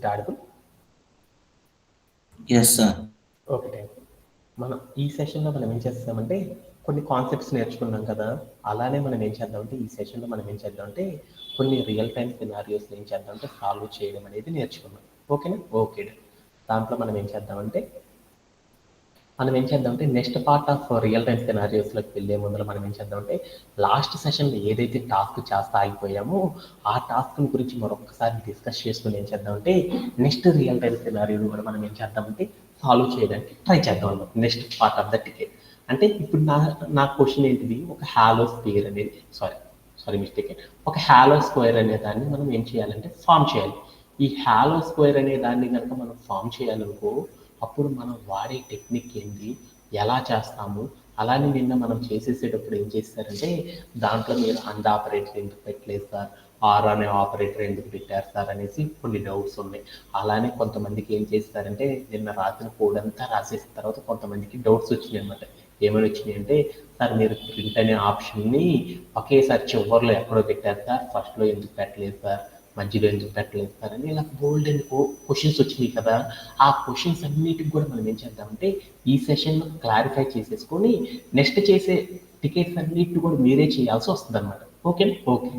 It audible? Yes sir. Okay. మనం ఈ సెషన్లో మనం ఏం చేస్తామంటే కొన్ని కాన్సెప్ట్స్ నేర్చుకున్నాం కదా, అలానే మనం ఏం చేద్దామంటే ఈ సెషన్లో మనం ఏం చేద్దామంటే కొన్ని రియల్ టైమ్ సినారియోస్ ఏం చేద్దామంటే సాల్వ్ చేయడం అనేది నేర్చుకున్నాం. ఓకేనా? ఓకే. దాంట్లో మనం ఏం చేద్దామంటే next part of real time సినారియోస్లోకి వెళ్ళే ముందర మనం ఏం చేద్దామంటే లాస్ట్ సెషన్లో ఏదైతే టాస్క్ చేస్తా అయిపోయామో ఆ టాస్క్ గురించి మరొకసారి డిస్కస్ చేసుకుని ఏం చేద్దామంటే నెక్స్ట్ రియల్ టైమ్ సినారియోని కూడా మనం ఏం చేద్దామంటే సాల్వ్ చేయడానికి ట్రై చేద్దాం అన్నమాట next part of the ticket. అంటే ఇప్పుడు నా క్వశ్చన్ ఏంటిది, ఒక హాలో స్పియర్ అనేది సారీ మిస్టేక్, ఒక హాలో స్క్వేర్ అనే దాన్ని మనం ఏం చేయాలంటే ఫామ్ చేయాలి. ఈ హాలో స్క్వేర్ అనే దాన్ని కనుక మనం ఫామ్ చేయాలనుకో అప్పుడు మనం వాడే టెక్నిక్ ఏంటి, ఎలా చేస్తాము, అలానే నిన్న మనం చేసేసేటప్పుడు ఏం చేస్తారంటే దాంట్లో మీరు అండ్ ఆపరేటర్ ఎందుకు పెట్టలేదు సార్, ఆర్ అనే ఆపరేటర్ ఎందుకు పెట్టారు సార్ అనేసి కొన్ని డౌట్స్ ఉన్నాయి. అలానే కొంతమందికి ఏం చేస్తారంటే నిన్న రాసిన కోడ్ అంతా రాసేసిన తర్వాత కొంతమందికి డౌట్స్ వచ్చినాయి అనమాట. ఏమైనా వచ్చినాయి అంటే సార్ మీరు ప్రింట్ అనే ఆప్షన్ని ఒకేసారి చివరిలో ఎక్కడో పెట్టారు సార్, ఫస్ట్లో ఎందుకు పెట్టలేదు సార్, మధ్యలో ఎందుకు పెట్టలేదు సార్ అని ఇలా బోల్డ్ అండ్ క్వశ్చన్స్ వచ్చినాయి కదా. ఆ క్వశ్చన్స్ అన్నిటికి కూడా మనం ఏం చేద్దామంటే ఈ సెషన్లో క్లారిఫై చేసేసుకొని నెక్స్ట్ చేసే టికెట్స్ అన్నిటిని కూడా మీరే చేయాల్సి వస్తుంది అనమాట. ఓకేనా? ఓకే.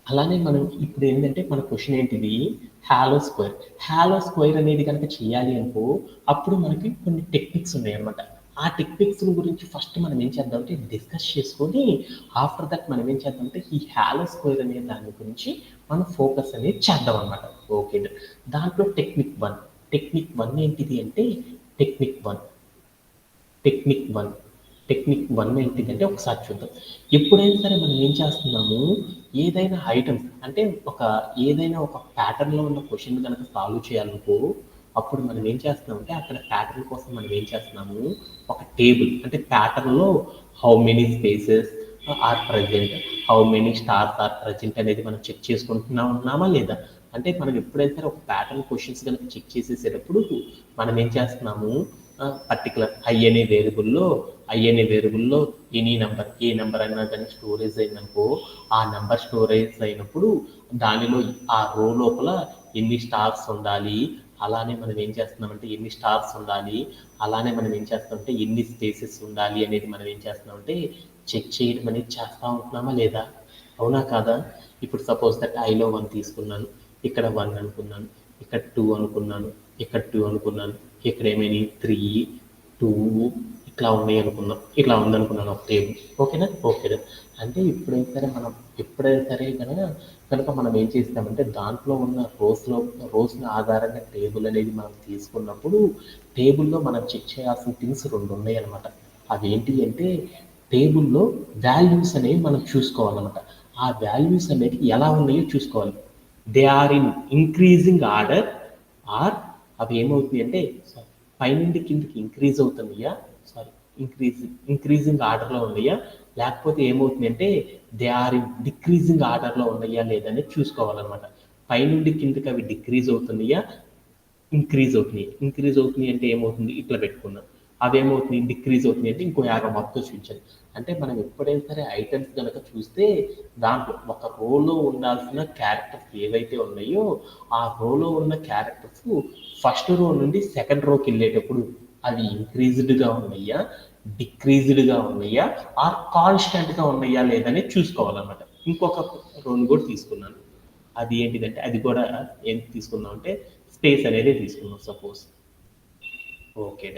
అలానే మనం ఇప్పుడు ఏంటంటే మన క్వశ్చన్ ఏంటిది, హాలో స్క్వేర్ అనేది కనుక చేయాలి అనుకో అప్పుడు మనకి కొన్ని టెక్నిక్స్ ఉన్నాయి అన్నమాట. ఆ టెక్నిక్స్ గురించి ఫస్ట్ మనం ఏం చేద్దామంటే డిస్కస్ చేసుకొని ఆఫ్టర్ దట్ మనం ఏం చేద్దామంటే ఈ హాలో స్క్వేర్ అనే దాని గురించి మనం ఫోకస్ అనేది చేద్దాం అనమాట. ఓకే. దాంట్లో టెక్నిక్ వన్ ఏంటిది అంటే టెక్నిక్ వన్ టెక్నిక్ వన్ ఏంటిదంటే ఒకసారి చూద్దాం. ఎప్పుడైనా సరే మనం ఏం చేస్తున్నాము, ఏదైనా ఐటమ్స్ అంటే ఏదైనా ఒక ప్యాటర్న్లో ఉన్న క్వశ్చన్ కనుక సాల్వ్ చేయాలనుకో అప్పుడు మనం ఏం చేస్తున్నామంటే అక్కడ ప్యాటర్న్ కోసం మనం ఏం చేస్తున్నాము, ఒక టేబుల్ అంటే ప్యాటర్న్లో how many spaces are present, how many stars are present అనేది మనం చెక్ ఉన్నామా లేదా. అంటే మనం ఎప్పుడైతే సరే ఒక ప్యాటర్న్ క్వశ్చన్స్ కనుక చెక్ చేసేసేటప్పుడు మనం ఏం చేస్తున్నాము, పర్టికులర్ ఐ అనే వేరియబుల్లో ఎనీ నెంబర్, ఏ నెంబర్ అయినా కానీ స్టోరేజ్ అయిందనుకో ఆ నెంబర్ స్టోరేజ్ అయినప్పుడు దానిలో ఆ రో లోపల ఎన్ని స్టార్స్ ఉండాలి, అలానే మనం ఏం చేస్తున్నామంటే ఎన్ని స్టార్స్ ఉండాలి, అలానే మనం ఏం చేస్తామంటే ఎన్ని స్పేసెస్ ఉండాలి అనేది మనం ఏం చేస్తున్నామంటే చెక్ చేయడం అనేది చేస్తూ ఉంటున్నామా లేదా. అవునా కాదా? ఇప్పుడు సపోజ్ దట్ ఐలో 1 తీసుకున్నాను, ఇక్కడ 1 అనుకున్నాను, ఇక్కడ 2 అనుకున్నాను, ఇక్కడ 2 అనుకున్నాను, ఇక్కడ ఏమైనా 3, 2 ఇట్లా ఉన్నాయి అనుకున్నాం, ఇట్లా ఉందనుకున్నాను ఒక టేబుల్. ఓకేనా? ఓకేనా. అంటే ఎప్పుడైనా సరే కనుక మనం ఏం చేస్తామంటే దాంట్లో ఉన్న రోస్ని ఆధారంగా టేబుల్ అనేది మనం తీసుకున్నప్పుడు టేబుల్లో మనం చెక్ చేయాల్సిన థింగ్స్ 2 ఉన్నాయి అనమాట. అవేంటి అంటే టేబుల్లో వాల్యూస్ అనేవి మనం చూసుకోవాలన్నమాట. ఆ వాల్యూస్ అనేవి ఎలా ఉన్నాయో చూసుకోవాలి. They are in increasing order or అవి ఏమవుతుంది అంటే పైనుండి కిందకి ఇంక్రీజ్ అవుతున్నాయా, ఇంక్రీజింగ్ ఆర్డర్లో ఉన్నాయా, లేకపోతే ఏమవుతుంది అంటే దే ఆర్ ఇన్ డిక్రీజింగ్ ఆర్డర్లో ఉన్నాయా లేదని చూసుకోవాలన్నమాట. పైనుండి కిందకి అవి డిక్రీజ్ అవుతున్నాయా, ఇంక్రీజ్ అవుతున్నాయి అంటే ఏమవుతుంది, ఇట్లా పెట్టుకున్నాం. అవేమవుతుంది, డిక్రీజ్ అవుతుంది అంటే ఇంకో 50 మొత్తం చూపించాలి. అంటే మనం ఎప్పుడైనా సరే ఐటమ్స్ కనుక చూస్తే దాంట్లో ఒక రోలో ఉండాల్సిన క్యారెక్టర్స్ ఏవైతే ఉన్నాయో ఆ రోలో ఉన్న క్యారెక్టర్స్ ఫస్ట్ రో నుండి సెకండ్ రోకి వెళ్ళేటప్పుడు అవి ఇంక్రీజ్డ్గా ఉన్నాయా, డిక్రీజ్డ్గా ఉన్నాయా, ఆర్ కాన్స్టెంట్గా ఉన్నాయా లేదని చూసుకోవాలన్నమాట. ఇంకొక రోని కూడా తీసుకున్నాను, అది ఏంటిదంటే అది కూడా ఏం తీసుకున్నాం అంటే స్పేస్ అనేది తీసుకున్నాం సపోజ్. ఓకే.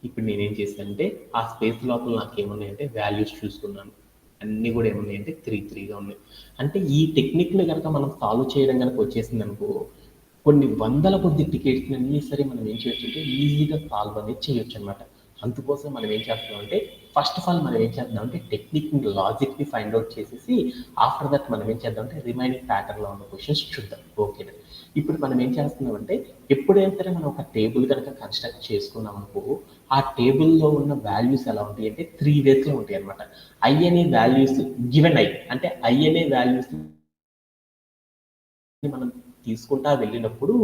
ఇప్పుడు నేనేం చేశానంటే ఆ స్పేస్ లోపల నాకు ఏమున్నాయంటే వాల్యూస్ చూసుకున్నాను, అన్నీ కూడా ఏమున్నాయంటే 3 ఉన్నాయి. అంటే ఈ టెక్నిక్ని కనుక మనం సాల్వ్ చేయడం కనుక వచ్చేసింది అనుకో కొన్ని వందల కొద్ది టికెట్స్ని అన్నీ సరే మనం ఏం చేయొచ్చు అంటే ఈజీగా సాల్వ్ అనేది చేయొచ్చు అనమాట. అందుకోసం మనం ఏం చేస్తున్నామంటే ఫస్ట్ ఆఫ్ ఆల్ మనం ఏం చేద్దామంటే టెక్నిక్ని, లాజిక్ని ఫైండ్ అవుట్ చేసేసి ఆఫ్టర్ దట్ మనం ఏం చేద్దామంటే రిమైనింగ్ ప్యాటర్న్లో ఉన్న క్వశ్చన్స్ చూద్దాం. ఓకే. ఇప్పుడు మనం ఏం చేస్తున్నామంటే ఎప్పుడైనా సరే మనం ఒక టేబుల్ కనుక కన్స్ట్రక్ట్ చేసుకున్నాం అనుకో ఆ టేబుల్లో ఉన్న వాల్యూస్ ఎలా ఉంటాయి అంటే 3 వేస్లో ఉంటాయి అనమాట. ఐ అనే వాల్యూస్ గివెన్ అంటే ఐ అనే వాల్యూస్ మనం తీసుకుంటా వెళ్ళినప్పుడు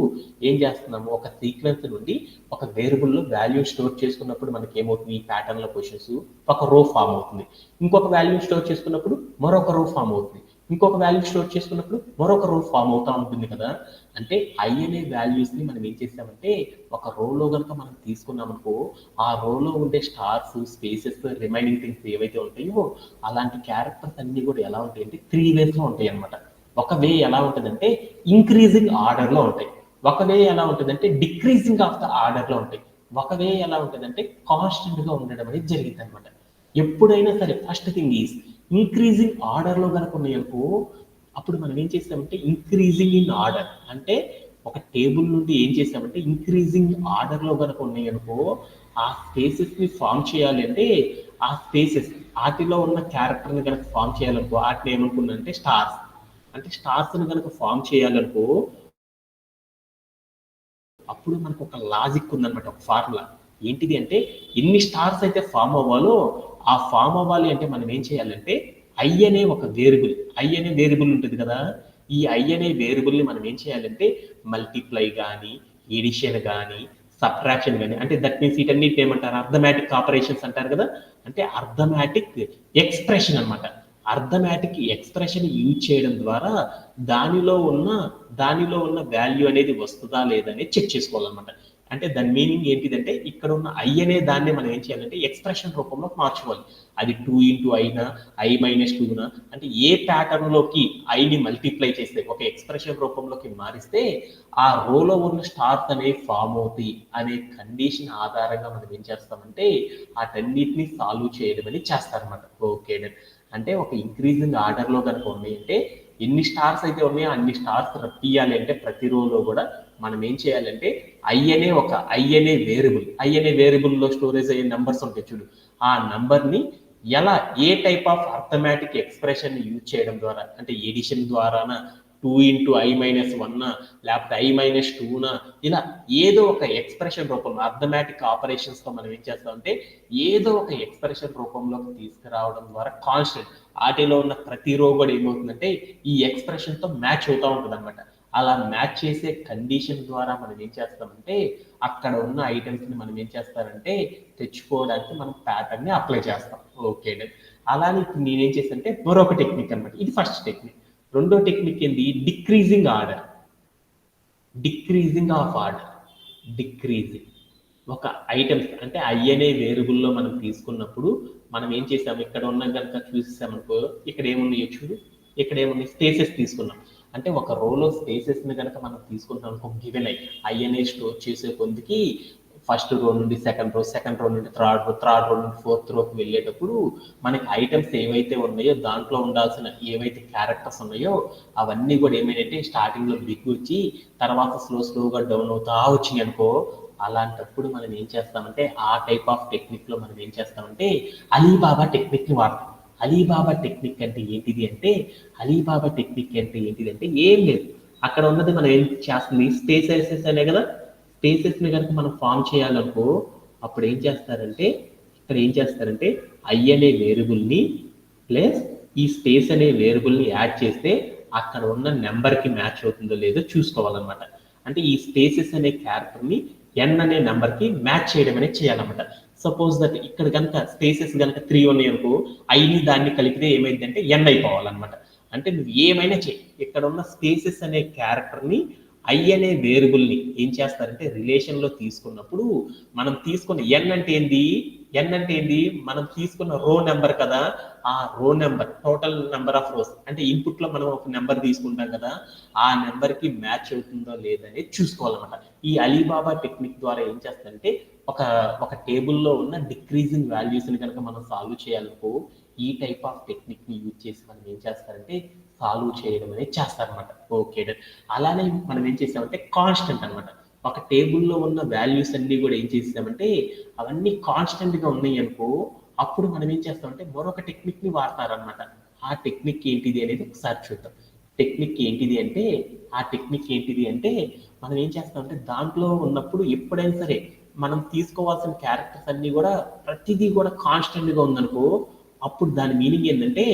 ఏం చేస్తున్నాము, ఒక సీక్వెన్స్ నుండి ఒక వేరియబుల్లో వాల్యూ స్టోర్ చేసుకున్నప్పుడు మనకి ఏమవుతుంది, ఈ ప్యాటర్న్ల క్వశ్చన్స్ ఒక రో ఫామ్ అవుతుంది. ఇంకొక వాల్యూ స్టోర్ చేసుకున్నప్పుడు మరొక రో ఫామ్ అవుతుంది. ఇంకొక వాల్యూ స్టోర్ చేసుకున్నప్పుడు మరొక రో ఫామ్ అవుతా ఉంటుంది కదా. అంటే ఐ అనే వాల్యూస్ని మనం ఏం చేసామంటే ఒక రోలో కనుక మనం తీసుకున్నామనుకో, ఆ రోలో ఉండే స్టార్స్, స్పేసెస్, రిమైనింగ్ థింగ్స్ ఏవైతే ఉంటాయో అలాంటి క్యారెక్టర్స్ అన్ని కూడా ఎలా ఉంటాయంటే 3 వేస్లో ఉంటాయి అనమాట. ఒక వే ఎలా ఉంటుందంటే ఇంక్రీజింగ్ ఆర్డర్లో ఉంటాయి, ఒక వే ఎలా ఉంటుందంటే డిక్రీజింగ్ ఆఫ్ ద ఆర్డర్లో ఉంటాయి, ఒక వే ఎలా ఉంటుందంటే కాన్స్టెంట్గా ఉండడం అనేది జరిగింది అనమాట. ఎప్పుడైనా సరే ఫస్ట్ థింగ్ ఈజ్ ఇంక్రీజింగ్ ఆర్డర్లో కనుక ఉన్నాయనుకో, అప్పుడు మనం ఏం చేస్తామంటే ఇంక్రీజింగ్ ఇన్ ఆర్డర్ అంటే ఒక టేబుల్ నుండి ఏం చేసామంటే ఇంక్రీజింగ్ ఆర్డర్లో కనుక ఉన్నాయనుకో, ఆ స్పేసెస్ని ఫామ్ చేయాలి అంటే ఆ స్పేసెస్ వాటిలో ఉన్న క్యారెక్టర్ని కనుక ఫామ్ చేయాలనుకో వాటిని ఏమనుకున్నంటే స్టార్స్, అంటే స్టార్స్ని కనుక ఫామ్ చేయాలనుకో అప్పుడు మనకు ఒక లాజిక్ ఉందన్నమాట, ఒక ఫార్ములా. ఏంటిది అంటే ఎన్ని స్టార్స్ అయితే ఫామ్ అవ్వాలో ఆ ఫామ్ అవ్వాలి అంటే మనం ఏం చేయాలంటే ఐ అనే ఒక వేరియబుల్, ఐ అనే వేరియబుల్ ఉంటుంది కదా, ఈ ఐ అనే వేరియబుల్ని మనం ఏం చేయాలంటే మల్టిప్లై కానీ ఎడిషన్ కానీ సబ్ట్రాక్షన్ కానీ, అంటే దట్ మీన్స్ వీటన్నిటిని ఏమంటారు అర్థమెటిక్ ఆపరేషన్స్ అంటారు కదా, అంటే అర్థమెటిక్ ఎక్స్ప్రెషన్ అన్నమాట. అర్థమెటిక్ ఎక్స్ప్రెషన్ యూజ్ చేయడం ద్వారా దానిలో ఉన్న దానిలో ఉన్న వాల్యూ అనేది వస్తుందా లేదా అనేది చెక్ చేసుకోవాలన్నమాట. అంటే దాని మీనింగ్ ఏంటిదంటే ఇక్కడ ఉన్న ఐ అనే దాన్ని మనం ఏం చేయాలంటే ఎక్స్ప్రెషన్ రూపంలో మార్చుకోవాలి. అది 2 ఇంటూ ఐనా, ఐ మైనస్ టూనా, అంటే ఏ ప్యాటర్న్లోకి ఐని మల్టిప్లై చేస్తే ఒక ఎక్స్ప్రెషన్ రూపంలోకి మారిస్తే ఆ రోలో ఉన్న స్టార్స్ అనేవి ఫామ్ అవుతాయి అనే కండిషన్ ఆధారంగా మనం ఏం చేస్తామంటే వాటన్నిటిని సాల్వ్ చేయడం అని చేస్తారనమాట. ఓకే, అంటే ఒక ఇంక్రీజింగ్ ఆర్డర్లో కనుక ఉన్నాయంటే ఎన్ని స్టార్స్ అయితే ఉన్నాయో అన్ని స్టార్స్ రప్పియాలి అంటే ప్రతి రోలో కూడా మనం ఏం చేయాలంటే ఐ అనే వేరియబుల్, ఐ అనే వేరియబుల్లో స్టోరేజ్ అయ్యే నెంబర్స్ ఉంటాయి చూడు, ఆ నంబర్ని ఎలా ఏ type of arithmetic expression use చేయడం ద్వారా, అంటే ఎడిషన్ ద్వారానా, 2 ఇంటూ ఐ మైనస్ వన్నా, లేకపోతే ఐ మైనస్ టూనా, ఇలా ఏదో ఒక ఎక్స్ప్రెషన్ రూపంలో అర్థమెటిక్ ఆపరేషన్స్తో మనం ఏం చేస్తామంటే ఏదో ఒక ఎక్స్ప్రెషన్ రూపంలోకి తీసుకురావడం ద్వారా కాన్స్టెంట్ వాటిలో ఉన్న ప్రతి రో కూడా ఏమవుతుందంటే ఈ ఎక్స్ప్రెషన్తో మ్యాచ్ అవుతూ ఉంటుంది అనమాట. అలా మ్యాచ్ చేసే కండిషన్ ద్వారా మనం ఏం చేస్తామంటే అక్కడ ఉన్న ఐటమ్స్ని మనం ఏం చేస్తారంటే తెచ్చుకోవడానికి మనం ప్యాటర్న్ని అప్లై చేస్తాం. ఓకే, అలానే ఇప్పుడు నేనేం చేస్తానంటే మరొక టెక్నిక్ అనమాట. ఇది ఫస్ట్ టెక్నిక్. రెండో టెక్నిక్ ఏంది decreasing order, decreasing of order, decreasing ఒక ఐటమ్స్ అంటే ఐ అనే వేరియబుల్లో మనం తీసుకున్నప్పుడు మనం ఏం చేసాము ఇక్కడ ఉన్న కనుక చూసామనుకో ఇక్కడ ఏమున్నాయో చూడు, ఇక్కడ ఏమున్నాయి స్పేసెస్ తీసుకున్నాం. అంటే ఒక రోలో స్పేసెస్ని కనుక మనం తీసుకుంటాం అనుకో గివెన్ ఐ అనే స్టోర్ చేసే కొందికి ఫస్ట్ రో నుండి సెకండ్ రో నుండి థర్డ్ రో నుండి ఫోర్త్ రోకి వెళ్ళేటప్పుడు మనకి ఐటమ్స్ ఏవైతే ఉన్నాయో దాంట్లో ఉండాల్సిన ఏవైతే క్యారెక్టర్స్ ఉన్నాయో అవన్నీ కూడా ఏమైనా స్టార్టింగ్లో బిగ్ వచ్చి తర్వాత స్లోగా డౌన్ అవుతా వచ్చినాయి అనుకో, అలాంటప్పుడు మనం ఏం చేస్తామంటే ఆ టైప్ ఆఫ్ టెక్నిక్లో మనం ఏం చేస్తామంటే అలీబాబా టెక్నిక్ని వాడతాం. అలీబాబా టెక్నిక్ అంటే ఏంటిది అంటే అలీబాబా టెక్నిక్ అంటే ఏంటిది అంటే ఏం లేదు, అక్కడ ఉన్నది మనం ఏం చేస్తుంది స్పేసెస్ అనే కదా, స్పేసెస్ని కనుక మనం ఫామ్ చేయాలనుకో అప్పుడు ఏం చేస్తారంటే ఇక్కడ ఏం చేస్తారంటే ఐ అనే వేరియబుల్ని ప్లస్ ఈ స్పేస్ అనే వేరియబుల్ని యాడ్ చేస్తే అక్కడ ఉన్న నెంబర్కి మ్యాచ్ అవుతుందో లేదో చూసుకోవాలన్నమాట. అంటే ఈ స్పేసెస్ అనే క్యారెక్టర్ని ఎన్ అనే నెంబర్కి మ్యాచ్ చేయడం అనేది చేయాలన్నమాట. సపోజ్ దట్ ఇక్కడ కనుక స్పేసెస్ కనుక 3 ఉన్నాయి అనుకో ఐని దాన్ని కలిపితే ఏమైందంటే ఎన్ అయిపోవాలన్నమాట. అంటే నువ్వు ఏమైనా చేయి, ఇక్కడ ఉన్న స్పేసెస్ అనే క్యారెక్టర్ని ఐ అనే వేరియబుల్ని ఏం చేస్తారంటే రిలేషన్లో తీసుకున్నప్పుడు మనం తీసుకున్న ఎన్ అంటే ఏంది మనం తీసుకున్న రో నెంబర్ కదా, ఆ రో number total number of rose అంటే ఇన్పుట్లో మనం ఒక నెంబర్ తీసుకుంటాం కదా, ఆ నెంబర్కి మ్యాచ్ అవుతుందో లేదని చూసుకోవాలన్నమాట. ఈ అలీబాబా టెక్నిక్ ద్వారా ఏం చేస్తారంటే ఒక ఒక టేబుల్లో ఉన్న డిక్రీజింగ్ వాల్యూస్ని కనుక మనం సాల్వ్ చేయాలనుకో ఈ టైప్ ఆఫ్ టెక్నిక్ని యూజ్ చేసి మనం ఏం చేస్తారంటే సాల్వ్ చేయడం అనేది చేస్తారనమాట. ఓకే, అలానే మనం ఏం చేసామంటే కాన్స్టెంట్ అనమాట. ఒక టేబుల్లో ఉన్న వాల్యూస్ అన్ని కూడా ఏం చేసామంటే అవన్నీ కాన్స్టెంట్గా ఉన్నాయి అనుకో అప్పుడు మనం ఏం చేస్తామంటే మరొక టెక్నిక్ని వాడతారనమాట. ఆ టెక్నిక్ ఏంటిది అనేది ఒకసారి చూద్దాం. టెక్నిక్ ఏంటిది అంటే మనం ఏం చేస్తామంటే దాంట్లో ఉన్నప్పుడు ఎప్పుడైనా సరే మనం తీసుకోవాల్సిన క్యారెక్టర్స్ అన్ని కూడా ప్రతిదీ కూడా కాన్స్టెంట్గా ఉందనుకో అప్పుడు దాని మీనింగ్ ఏంటంటే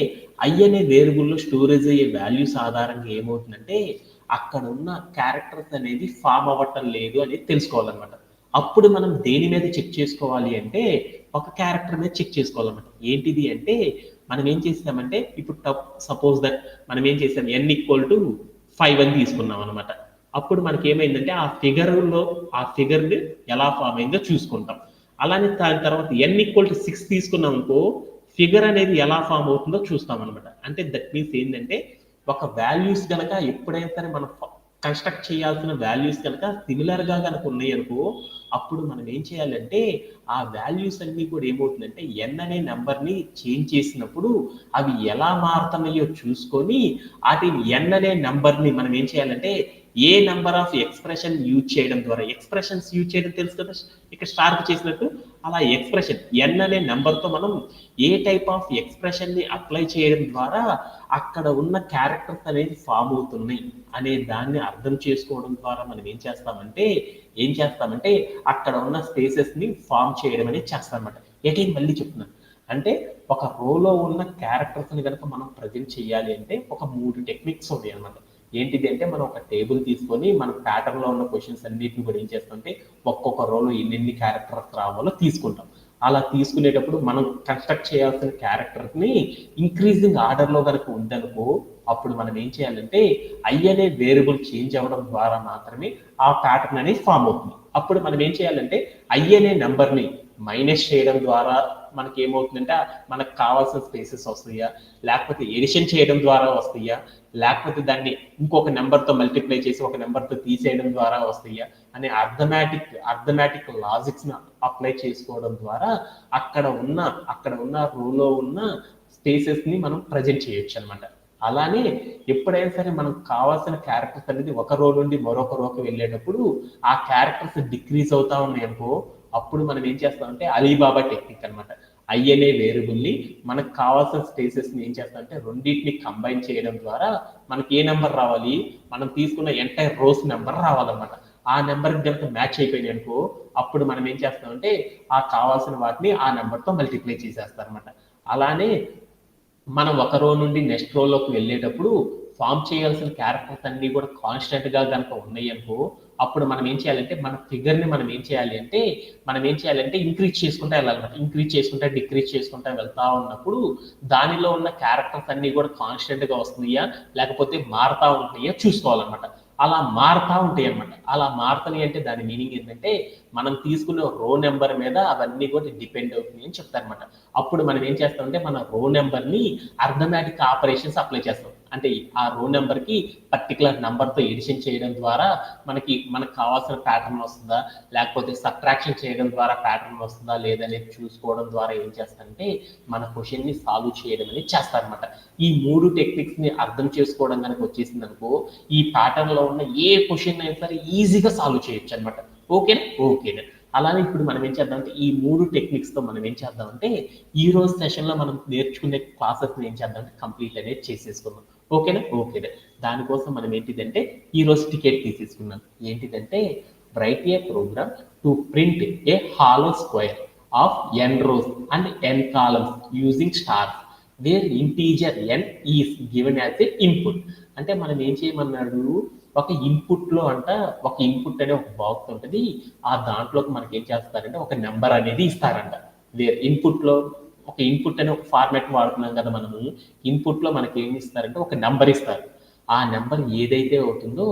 ఐ అనే వేరియబుల్లో స్టోరేజ్ అయ్యే వాల్యూస్ ఆధారంగా ఏమవుతుందంటే అక్కడ ఉన్న క్యారెక్టర్స్ అనేది ఫామ్ అవ్వటం లేదు అనేది తెలుసుకోవాలన్నమాట. అప్పుడు మనం దేని మీద చెక్ చేసుకోవాలి అంటే ఒక క్యారెక్టర్ మీద చెక్ చేసుకోవాలన్నమాట. ఏంటిది అంటే మనం ఏం చేసామంటే ఇప్పుడు సపోజ్ దట్ మనం ఏం చేసాం n=5 అని తీసుకున్నాం అనమాట. అప్పుడు మనకి ఏమైందంటే ఆ ఫిగర్ ఎలా ఫామ్ అయిందో చూసుకుంటాం. అలానే దాని తర్వాత n=6 తీసుకున్నాం అనుకో, ఫిగర్ అనేది ఎలా ఫామ్ అవుతుందో చూస్తాం అనమాట. అంటే దట్ మీన్స్ ఏంటంటే ఒక వాల్యూస్ కనుక ఎప్పుడైనా సరే మనం కన్స్ట్రక్ట్ చేయాల్సిన వాల్యూస్ కనుక సిమిలర్ గా కనుక ఉన్నాయి అనుకో, అప్పుడు మనం ఏం చేయాలంటే ఆ వాల్యూస్ అన్ని కూడా ఏమవుతుందంటే n అనే నెంబర్ ని చేంజ్ చేసినప్పుడు అవి ఎలా మారుతున్నాయో చూసుకొని వాటిని n అనే నెంబర్ ని మనం ఏం చేయాలంటే ఏ నెంబర్ ఆఫ్ ఎక్స్ప్రెషన్ యూజ్ చేయడం ద్వారా, ఎక్స్ప్రెషన్స్ యూజ్ చేయడం తెలుసు కదా ఇక్కడ స్టార్ట్ చేసినట్టు, అలా ఎక్స్ప్రెషన్ n అనే నెంబర్ తో మనం ఏ టైప్ ఆఫ్ ఎక్స్ప్రెషన్ ని అప్లై చేయడం ద్వారా అక్కడ ఉన్న క్యారెక్టర్స్ అనేది ఫామ్ అవుతున్నాయి అనే దాన్ని అర్థం చేసుకోవడం ద్వారా మనం ఏం చేస్తామంటే అక్కడ ఉన్న స్పేసెస్ ని ఫామ్ చేయడం అనేది చేస్తామన్నమాట. అగైన్ మళ్ళీ చెప్తున్నాను, అంటే ఒక రోలో ఉన్న క్యారెక్టర్స్ ని కనుక మనం ప్రజెంట్ చేయాలి అంటే ఒక 3 టెక్నిక్స్ ఉన్నాయి అనమాట. ఏంటిది అంటే మనం ఒక టేబుల్ తీసుకొని మన ప్యాటర్న్ లో ఉన్న క్వశ్చన్స్ అన్నిటిని కూడా ఏం చేస్తామంటే ఒక్కొక్క రోలో ఎన్ని క్యారెక్టర్స్ రావాలో తీసుకుంటాం. అలా తీసుకునేటప్పుడు మనం కన్స్ట్రక్ట్ చేయాల్సిన క్యారెక్టర్స్ ని ఇంక్రీజింగ్ ఆర్డర్ లో కనుక ఉందనుకో, అప్పుడు మనం ఏం చేయాలంటే ఐ అనే వేరియబుల్ చేంజ్ అవ్వడం ద్వారా మాత్రమే ఆ ప్యాటర్న్ అనేది ఫామ్ అవుతుంది. అప్పుడు మనం ఏం చేయాలంటే ఐ అనే నెంబర్ ని మైనస్ చేయడం ద్వారా మనకి ఏమవుతుందంటే మనకు కావాల్సిన స్పేసెస్ వస్తాయా, లేకపోతే ఎడిషన్ చేయడం ద్వారా వస్తాయా, లేకపోతే దాన్ని ఇంకొక నెంబర్తో మల్టిప్లై చేసి ఒక నెంబర్తో తీసేయడం ద్వారా వస్తాయా అనే అర్థమెటిక్ లాజిక్స్ ని అప్లై చేసుకోవడం ద్వారా అక్కడ ఉన్న రోలో ఉన్న స్పేసెస్ ని మనం ప్రజెంట్ చేయొచ్చు అనమాట. అలానే ఎప్పుడైనా సరే మనకు కావాల్సిన క్యారెక్టర్స్ అనేది ఒక రో నుండి మరొక రోకి వెళ్ళేటప్పుడు ఆ క్యారెక్టర్స్ డిక్రీజ్ అవుతా ఉన్నాయి అనుకో, అప్పుడు మనం ఏం చేస్తామంటే అలీబాబా టెక్నిక్ అనమాట. ఐ అనే వేరియబుల్ ని మనకు కావాల్సిన స్పేసెస్ ని ఏం చేస్తామంటే రెండింటిని కంబైన్ చేయడం ద్వారా మనకి ఏ నెంబర్ రావాలి, మనం తీసుకున్న ఎంటైర్ రోస్ నెంబర్ రావాలన్నమాట. ఆ నెంబర్ కనుక మ్యాచ్ అయిపోయింది అనుకో, అప్పుడు మనం ఏం చేస్తామంటే ఆ కావాల్సిన వాటిని ఆ నెంబర్తో మల్టిప్లై చేసేస్తాం అనమాట. అలానే మనం ఒక రో నుండి నెక్స్ట్ రోలోకి వెళ్ళేటప్పుడు ఫామ్ చేయాల్సిన క్యారెక్టర్స్ అన్ని కూడా కాన్స్టెంట్ గా కనుక ఉన్నాయి అనుకో, అప్పుడు మనం ఏం చేయాలంటే మన ఫిగర్ ని మనం ఏం చేయాలంటే ఇంక్రీజ్ చేసుకుంటా వెళ్ళాలన్నమాట. ఇంక్రీజ్ చేసుకుంటా డిక్రీజ్ చేసుకుంటా వెళ్తా ఉన్నప్పుడు దానిలో ఉన్న క్యారెక్టర్స్ అన్ని కూడా కాన్స్టెంట్ గా వస్తున్నాయా లేకపోతే మారుతా ఉంటున్నాయా చూసుకోవాలన్నమాట. అలా మారుతా ఉంటాయి అనమాట. అలా మారుతున్నాయి అంటే దాని మీనింగ్ ఏంటంటే మనం తీసుకున్న రో నెంబర్ మీద అవన్నీ కూడా డిపెండ్ అవుతుంది అని చెప్తారనమాట. అప్పుడు మనం ఏం చేస్తామంటే మన రో నెంబర్ ని అర్థమెటిక్ ఆపరేషన్స్ అప్లై చేస్తాం. అంటే ఆ రో నెంబర్ కి పర్టికులర్ నెంబర్ తో ఎడిషన్ చేయడం ద్వారా మనకు కావాల్సిన ప్యాటర్న్ వస్తుందా, లేకపోతే సబ్ట్రాక్షన్ చేయడం ద్వారా ప్యాటర్న్ వస్తుందా లేదనేది చూసుకోవడం ద్వారా ఏం చేస్తారంటే మన క్వశ్చన్ ని సాల్వ్ చేయడం అనేది చేస్తారనమాట. ఈ 3 టెక్నిక్స్ ని అర్థం చేసుకోవడం కనుక వచ్చేసింది అనుకో, ఈ ప్యాటర్న్ లో ఉన్న ఏ క్వశ్చన్ అయినా సరే ఈజీగా సాల్వ్ చేయొచ్చు అనమాట. ఓకేనా. అలానే ఇప్పుడు మనం ఏం చేద్దామంటే ఈ 3 టెక్నిక్స్ తో మనం ఏం చేద్దామంటే ఈ రోజు సెషన్ లో మనం నేర్చుకునే క్లాసెస్ ఏం చేద్దామంటే కంప్లీట్ అనేది చేసేసుకుందాం. ఓకేనా. దానికోసం మనం ఏంటిదంటే ఈ రోజు టికెట్ తీసేసుకున్నాం. ఏంటిదంటే write a program to print a hollow square of n rows and n columns using stars where integer n is given as a input. అంటే మనం ఏం చేయమన్నాడు, ఒక ఇన్పుట్ అనే ఒక బాక్స్ ఉంటుంది. ఆ దాంట్లోకి మనకి ఏం చేస్తారంటే ఒక నెంబర్ అనేది ఇస్తారంట. వేరే ఇన్పుట్ అనే ఒక ఫార్మాట్ వాడుతున్నాం కదా మనము. ఇన్పుట్ లో మనకి ఏమి ఇస్తారంటే ఒక నెంబర్ ఇస్తారు. ఆ నెంబర్ ఏదైతే అవుతుందో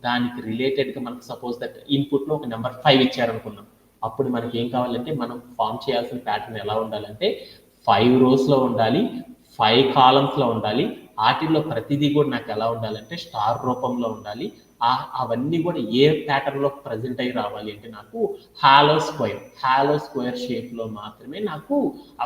దానికి రిలేటెడ్ గా మనకు సపోజ్ దట్ ఇన్పుట్ లో ఒక నెంబర్ 5 ఇచ్చారనుకున్నాం. అప్పుడు మనకి ఏం కావాలంటే మనం ఫామ్ చేయాల్సిన ప్యాటర్న్ ఎలా ఉండాలంటే 5 rows లో ఉండాలి, 5 columns లో ఉండాలి. వాటిల్లో ప్రతిదీ కూడా నాకు ఎలా ఉండాలంటే స్టార్ రూపంలో ఉండాలి. అవన్నీ కూడా ఏ ప్యాటర్న్ లో ప్రజెంట్ అయ్యి రావాలి అంటే నాకు హాలో స్క్వేర్ షేప్ లో మాత్రమే నాకు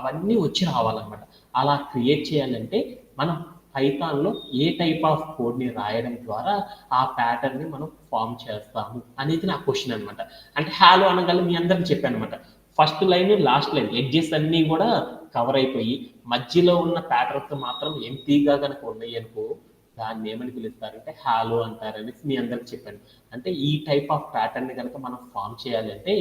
అవన్నీ వచ్చి రావాలన్నమాట. అలా క్రియేట్ చేయాలంటే మనం పైథాన్ లో ఏ టైప్ ఆఫ్ కోడ్ ని రాయడం ద్వారా ఆ ప్యాటర్న్ ని మనం ఫామ్ చేస్తాము అనేది నా క్వశ్చన్ అనమాట. అంటే హాలో అనగానే మీ అందరికి చెప్పాను అనమాట. First line last line edges అన్ని కూడా కవర్ అయిపోయి మధ్యలో ఉన్న ప్యాటర్న్స్ మాత్రం ఎంపీగా కనుక ఉన్నాయి అనుకో, దాన్ని ఏమని పిలుస్తారంటే హాలో అంటారని మీ అందరికి చెప్పాను. అంటే ఈ టైప్ ఆఫ్ ప్యాటర్న్ ని కనుక మనం ఫామ్ చేయాలంటే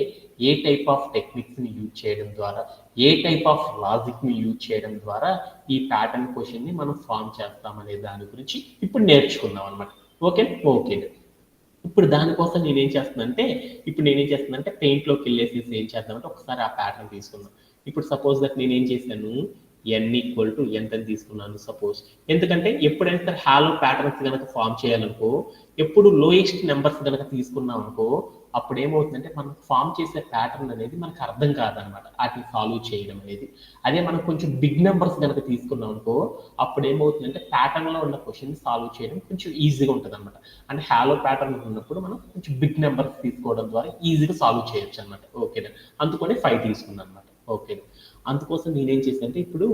ఏ టైప్ ఆఫ్ టెక్నిక్స్ ని యూజ్ చేయడం ద్వారా, ఏ టైప్ ఆఫ్ లాజిక్ ని యూజ్ చేయడం ద్వారా ఈ ప్యాటర్న్ క్వశ్చన్ ని మనం ఫామ్ చేస్తాం అనే దాని గురించి ఇప్పుడు నేర్చుకుందాం అనమాట. ఓకే. ఇప్పుడు దానికోసం నేనేం చేస్తున్నానంటే పెయింట్ లోకి వెళ్ళేసి ఏం చేద్దామంటే ఒకసారి ఆ ప్యాటర్న్ తీసుకుందాం. ఇప్పుడు సపోజ్ దట్ నేనేం చేశాను, ఎన్ ఈక్వల్ టు ఎంత తీసుకున్నాను సపోజ్. ఎందుకంటే ఎప్పుడైనా సరే హాలో ప్యాటర్న్స్ కనుక ఫామ్ చేయాలనుకో, ఎప్పుడు లోయెస్ట్ నెంబర్స్ కనుక తీసుకున్నాం అనుకో, అప్పుడు ఏమవుతుందంటే మనం ఫామ్ చేసే ప్యాటర్న్ అనేది మనకు అర్థం కాదనమాట వాటిని సాల్వ్ చేయడం అనేది. అదే మనం కొంచెం బిగ్ నెంబర్స్ కనుక తీసుకున్నాం అనుకో, అప్పుడు ఏమవుతుందంటే ప్యాటర్న్లో ఉన్న క్వశ్చన్ సాల్వ్ చేయడం కొంచెం ఈజీగా ఉంటుంది అనమాట. అంటే హాలో ప్యాటర్న్ ఉన్నప్పుడు మనం కొంచెం బిగ్ నెంబర్స్ తీసుకోవడం ద్వారా ఈజీగా సాల్వ్ చేయొచ్చు అనమాట. ఓకేనా, అందుకని 5 తీసుకున్నాను అనమాట. ఓకేనా, అందుకోసం నేనేం చేశానంటే ఇప్పుడు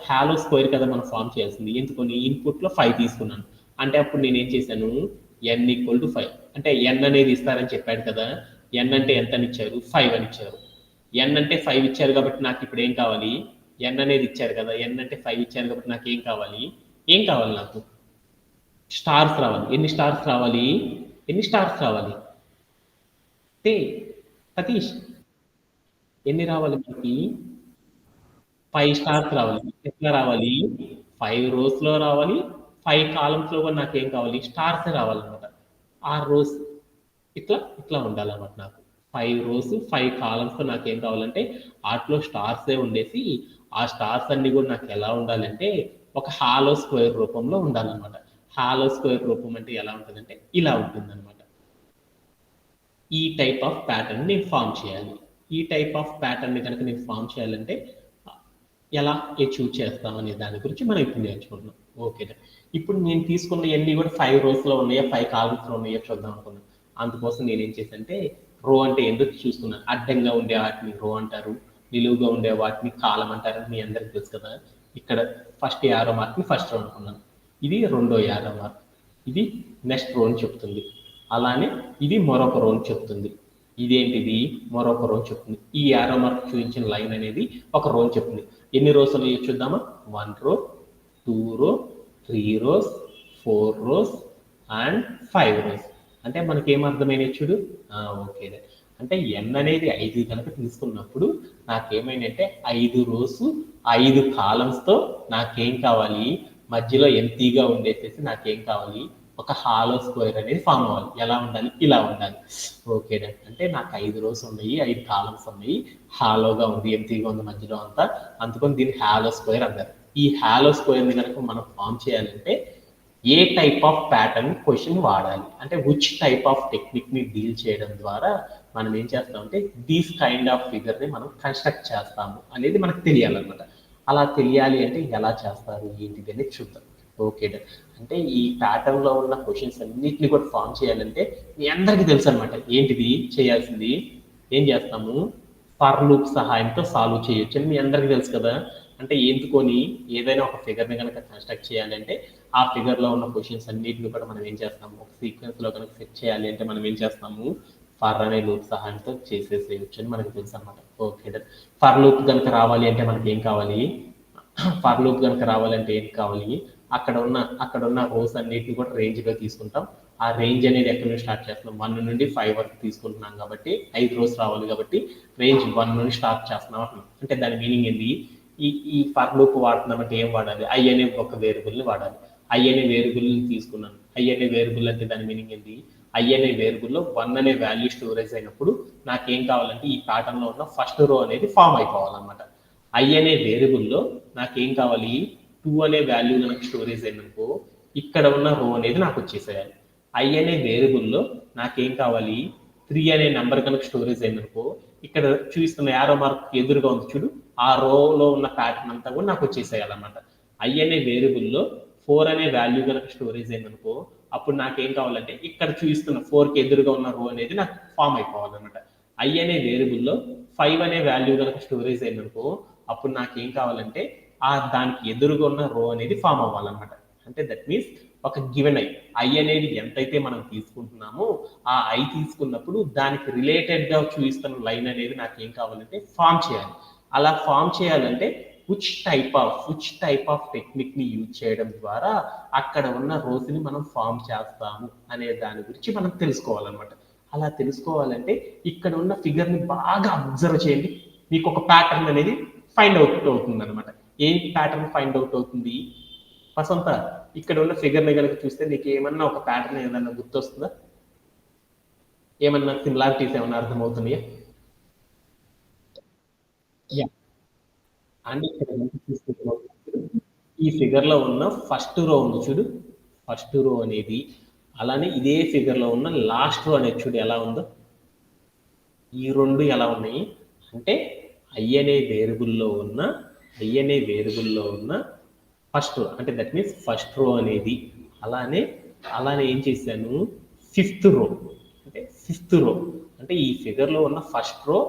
హాలో స్క్వేర్ కదా మనం ఫామ్ చేయాల్సింది, ఎందుకని ఇన్పుట్లో 5 తీసుకున్నాను. అంటే అప్పుడు నేనేం చేశాను, ఎన్ ఈక్వల్ టు 5. అంటే ఎన్ అనేది ఇస్తారని చెప్పాడు కదా, ఎన్ అంటే ఎంత అని ఇచ్చారు, 5 అని ఇచ్చారు. ఎన్ అంటే 5 ఇచ్చారు కాబట్టి నాకు ఇప్పుడు ఏం కావాలి, ఎన్ అనేది ఇచ్చారు కదా, ఎన్ అంటే 5 ఇచ్చారు కాబట్టి నాకు ఏం కావాలి, ఏం కావాలి నాకు, స్టార్స్ రావాలి. ఎన్ని స్టార్స్ రావాలి, ఎన్ని స్టార్స్ రావాలి తే సతీష్, ఎన్ని రావాలి మనకి, 5 స్టార్స్ రావాలి. ఎట్లా రావాలి, 5 రోస్ లో రావాలి, 5 కాలమ్స్ లో కూడా నాకేం కావాలి, స్టార్స్ రావాలన్నమాట. ఆ రోస్ ఇట్లా ఇట్లా ఉండాలన్నమాట నాకు. 5 రోస్ 5 కాలమ్స్ తో నాకేం కావాలంటే వాటిలో స్టార్సే ఉండేసి, ఆ స్టార్స్ అన్ని కూడా నాకు ఎలా ఉండాలంటే ఒక హాలో స్క్వేర్ రూపంలో ఉండాలన్నమాట. హాలో స్క్వేర్ రూపం అంటే ఎలా ఉంటుందంటే ఇలా ఉంటుందన్నమాట. ఈ టైప్ ఆఫ్ ప్యాటర్న్ నేను ఫామ్ చేయాలి. ఈ టైప్ ఆఫ్ ప్యాటర్న్ కనుక నేను ఫామ్ చేయాలంటే ఎలా అచీవ్ చేస్తాం అనే దాని గురించి మనం ఇప్పుడు నేర్చుకుంటున్నాం. ఓకే, ఇప్పుడు నేను తీసుకున్న ఎన్ని కూడా 5 రోస్ లో ఉన్నాయో 5 కాలమ్స్ లో ఉన్నాయో చూద్దాం అనుకున్నాను. అందుకోసం నేను ఏం చేశానంటే రో అంటే ఎందుకు చూసుకున్నాను, అడ్డంగా ఉండే వాటిని రో అంటారు, నిలువుగా ఉండే వాటిని కాలం అంటారని మీ అందరికి తెలుసు కదా. ఇక్కడ ఫస్ట్ యారో మార్క్ ని ఫస్ట్ రో అనుకున్నాను, ఇది రెండో యారో మార్క్, ఇది నెక్స్ట్ రో అని చెప్తుంది. అలానే ఇది మరొక రో అని చెప్తుంది. ఇదేంటిది మరొక రో చెప్తుంది. ఈ యారో మార్క్ చూపించిన లైన్ అనేది ఒక రో చెప్తుంది. ఎన్ని రోస్ ఉన్నాయో చూద్దామా, 1 రో, 2 రో, 3 రోస్, 4 రోస్ అండ్ 5 రోస్. అంటే మనకి ఏం అర్థమైనది చూడు. ఓకే, అంటే ఎన్ అనేది 5 కనుక తీసుకున్నప్పుడు నాకేమైందంటే 5 రోస్ 5 కాలమ్స్ తో నాకేం కావాలి, మధ్యలో ఎంటీగా ఉండేసేసి నాకేం కావాలి, ఒక హాలో స్క్వేర్ అనేది ఫామ్ అవ్వాలి. ఎలా ఉండాలి, ఇలా ఉండాలి. ఓకే, అంటే నాకు 5 రోస్ ఉన్నాయి, 5 కాలమ్స్ ఉన్నాయి, హాలోగా ఉంది, ఎంటీగా ఉంది మధ్యలో అంతా, అందుకని దీన్ని హాలో స్క్వేర్ అంటారు. ఈ హాలో స్క్వేర్ ని కనుక మనం ఫామ్ చేయాలంటే ఏ టైప్ ఆఫ్ ప్యాటర్న్ క్వశ్చన్ వాడాలి, అంటే విచ్ టైప్ ఆఫ్ టెక్నిక్ ని డీల్ చేయడం ద్వారా మనం ఏం చేస్తామంటే దీస్ కైండ్ ఆఫ్ ఫిగర్ ని మనం కన్స్ట్రక్ట్ చేస్తాము అనేది మనకు తెలియాలన్నమాట. అలా తెలియాలి అంటే ఎలా చేస్తారు ఏంటిది అనేది చూద్దాం. ఓకే, అంటే ఈ ప్యాటర్న్ లో ఉన్న క్వశ్చన్స్ అన్నిటిని కూడా ఫామ్ చేయాలంటే మీ అందరికీ తెలుసు అనమాట ఏంటిది చేయాల్సింది. ఏం చేస్తాము, ఫర్ లూప్ సహాయంతో సాల్వ్ చేయొచ్చు అని మీ అందరికీ తెలుసు కదా. అంటే ఎందుకొని ఏదైనా ఒక ఫిగర్ ని కనుక కన్స్ట్రక్ట్ చేయాలంటే ఆ ఫిగర్ లో ఉన్న క్వశ్చన్స్ అన్నిటిని కూడా మనం ఏం చేస్తాము, ఒక సీక్వెన్స్ లో కనుక సెట్ చేయాలి అంటే మనం ఏం చేస్తాము, ఫర్ అనే లూప్ సహాయంతో చేసేసేయచ్చు అని మనకు తెలుసు అనమాట. ఓకే, ఫర్ లూప్ కనుక రావాలి అంటే మనకి ఏం కావాలి, ఫర్ లూప్ కనుక రావాలంటే ఏం కావాలి, అక్కడ ఉన్న రోస్ అన్నిటిని కూడా రేంజ్ గా తీసుకుంటాం. ఆ రేంజ్ అనేది ఎక్కడి నుంచి స్టార్ట్ చేస్తున్నాం, 1 నుండి 5 వరకు తీసుకుంటున్నాం కాబట్టి 5 రోస్ రావాలి కాబట్టి రేంజ్ 1 నుండి స్టార్ట్ చేస్తున్నాం అంటున్నాం. అంటే దాని మీనింగ్ ఏంటి, ఈ ఈ ఫర్ లూప్ వాడుతున్నాం అంటే ఏం వాడాలి, ఐ అనే ఒక వేరియబుల్ ని వాడాలి. ఐ అనే వేరియబుల్ ని తీసుకున్నాను. ఐ అనే వేరియబుల్ అంటే దాని మీనింగ్ ఏంటి, ఐ అనే వేరియబుల్ లో 1 అనే వాల్యూ స్టోరేజ్ అయినప్పుడు నాకేం కావాలంటే ఈ ప్యాటర్న్ లో ఉన్న ఫస్ట్ రో అనేది ఫామ్ అయిపోవాలన్నమాట. ఐ అనే వేరియబుల్లో నాకేం కావాలి, 2 అనే వాల్యూ కనుక స్టోరేజ్ అయిందనుకో ఇక్కడ ఉన్న రో అనేది నాకు వచ్చేసేయాలి. ఐ అనే వేరియబుల్లో నాకేం కావాలి, 3 అనే నెంబర్ కనుక స్టోరేజ్ అయిందనుకో ఇక్కడ చూపిస్తున్న యారో మార్క్ ఎదురుగా ఉంది చూడు, ఆ రోలో ఉన్న ప్యాటర్న్ అంతా కూడా నాకు వచ్చేసేయాలన్నమాట. ఐ అనే వేరియబుల్లో 4 అనే వాల్యూ కనుక స్టోరేజ్ అయిందనుకో అప్పుడు నాకేం కావాలంటే ఇక్కడ చూపిస్తున్న 4 కి ఎదురుగా ఉన్న రో అనేది నాకు ఫామ్ అయిపోవాలన్నమాట. ఐ అనే వేరియబుల్లో 5 అనే వాల్యూ కనుక స్టోరేజ్ అయిందనుకో అప్పుడు నాకేం కావాలంటే దానికి ఎదురుగా ఉన్న రో అనేది ఫామ్ అవ్వాలన్నమాట. అంటే దట్ మీన్స్ ఒక గివెన్ ఐ అనేది ఎంతైతే మనం తీసుకుంటున్నామో ఆ ఐ తీసుకున్నప్పుడు దానికి రిలేటెడ్ గా చూపిస్తున్న లైన్ అనేది నాకు ఏం కావాలంటే ఫామ్ చేయాలి. అలా ఫామ్ చేయాలంటే విచ్ టైప్ ఆఫ్ టెక్నిక్ ని యూజ్ చేయడం ద్వారా అక్కడ ఉన్న రోస్ ని మనం ఫామ్ చేస్తాము అనే దాని గురించి మనం తెలుసుకోవాలన్నమాట. అలా తెలుసుకోవాలంటే ఇక్కడ ఉన్న ఫిగర్ ని బాగా అబ్జర్వ్ చేయండి, మీకు ఒక ప్యాటర్న్ అనేది ఫైండ్ అవుట్ అవుతుంది అనమాట. ఏ ప్యాటర్న్ ఫైండ్ అవుట్ అవుతుంది, వసంత ఇక్కడ ఉన్న ఫిగర్ ని కనుక చూస్తే నీకు ఏమన్నా ఒక ప్యాటర్న్ ఏమన్నా గుర్తొస్తుందా, ఏమన్నా సిమిలారిటీస్ ఏమన్నా అర్థమవుతున్నాయా? అండ్ ఇక్కడ ఈ ఫిగర్ లో ఉన్న ఫస్ట్ రో ఉంది చూడు, ఫస్ట్ రో అనేది, అలానే ఇదే ఫిగర్ లో ఉన్న లాస్ట్ రో అనేది చూడు ఎలా ఉందో. ఈ రెండు ఎలా ఉన్నాయి అంటే ఐ అనే వేరియబుల్లో ఉన్న ఫస్ట్ రో, అంటే దట్ మీన్స్ ఫస్ట్ రో అనేది, అలానే ఏం చేశాను, ఫిఫ్త్ రో, అంటే ఫిఫ్త్ రో అంటే ఈ ఫిగర్ లో ఉన్న ఫస్ట్ రో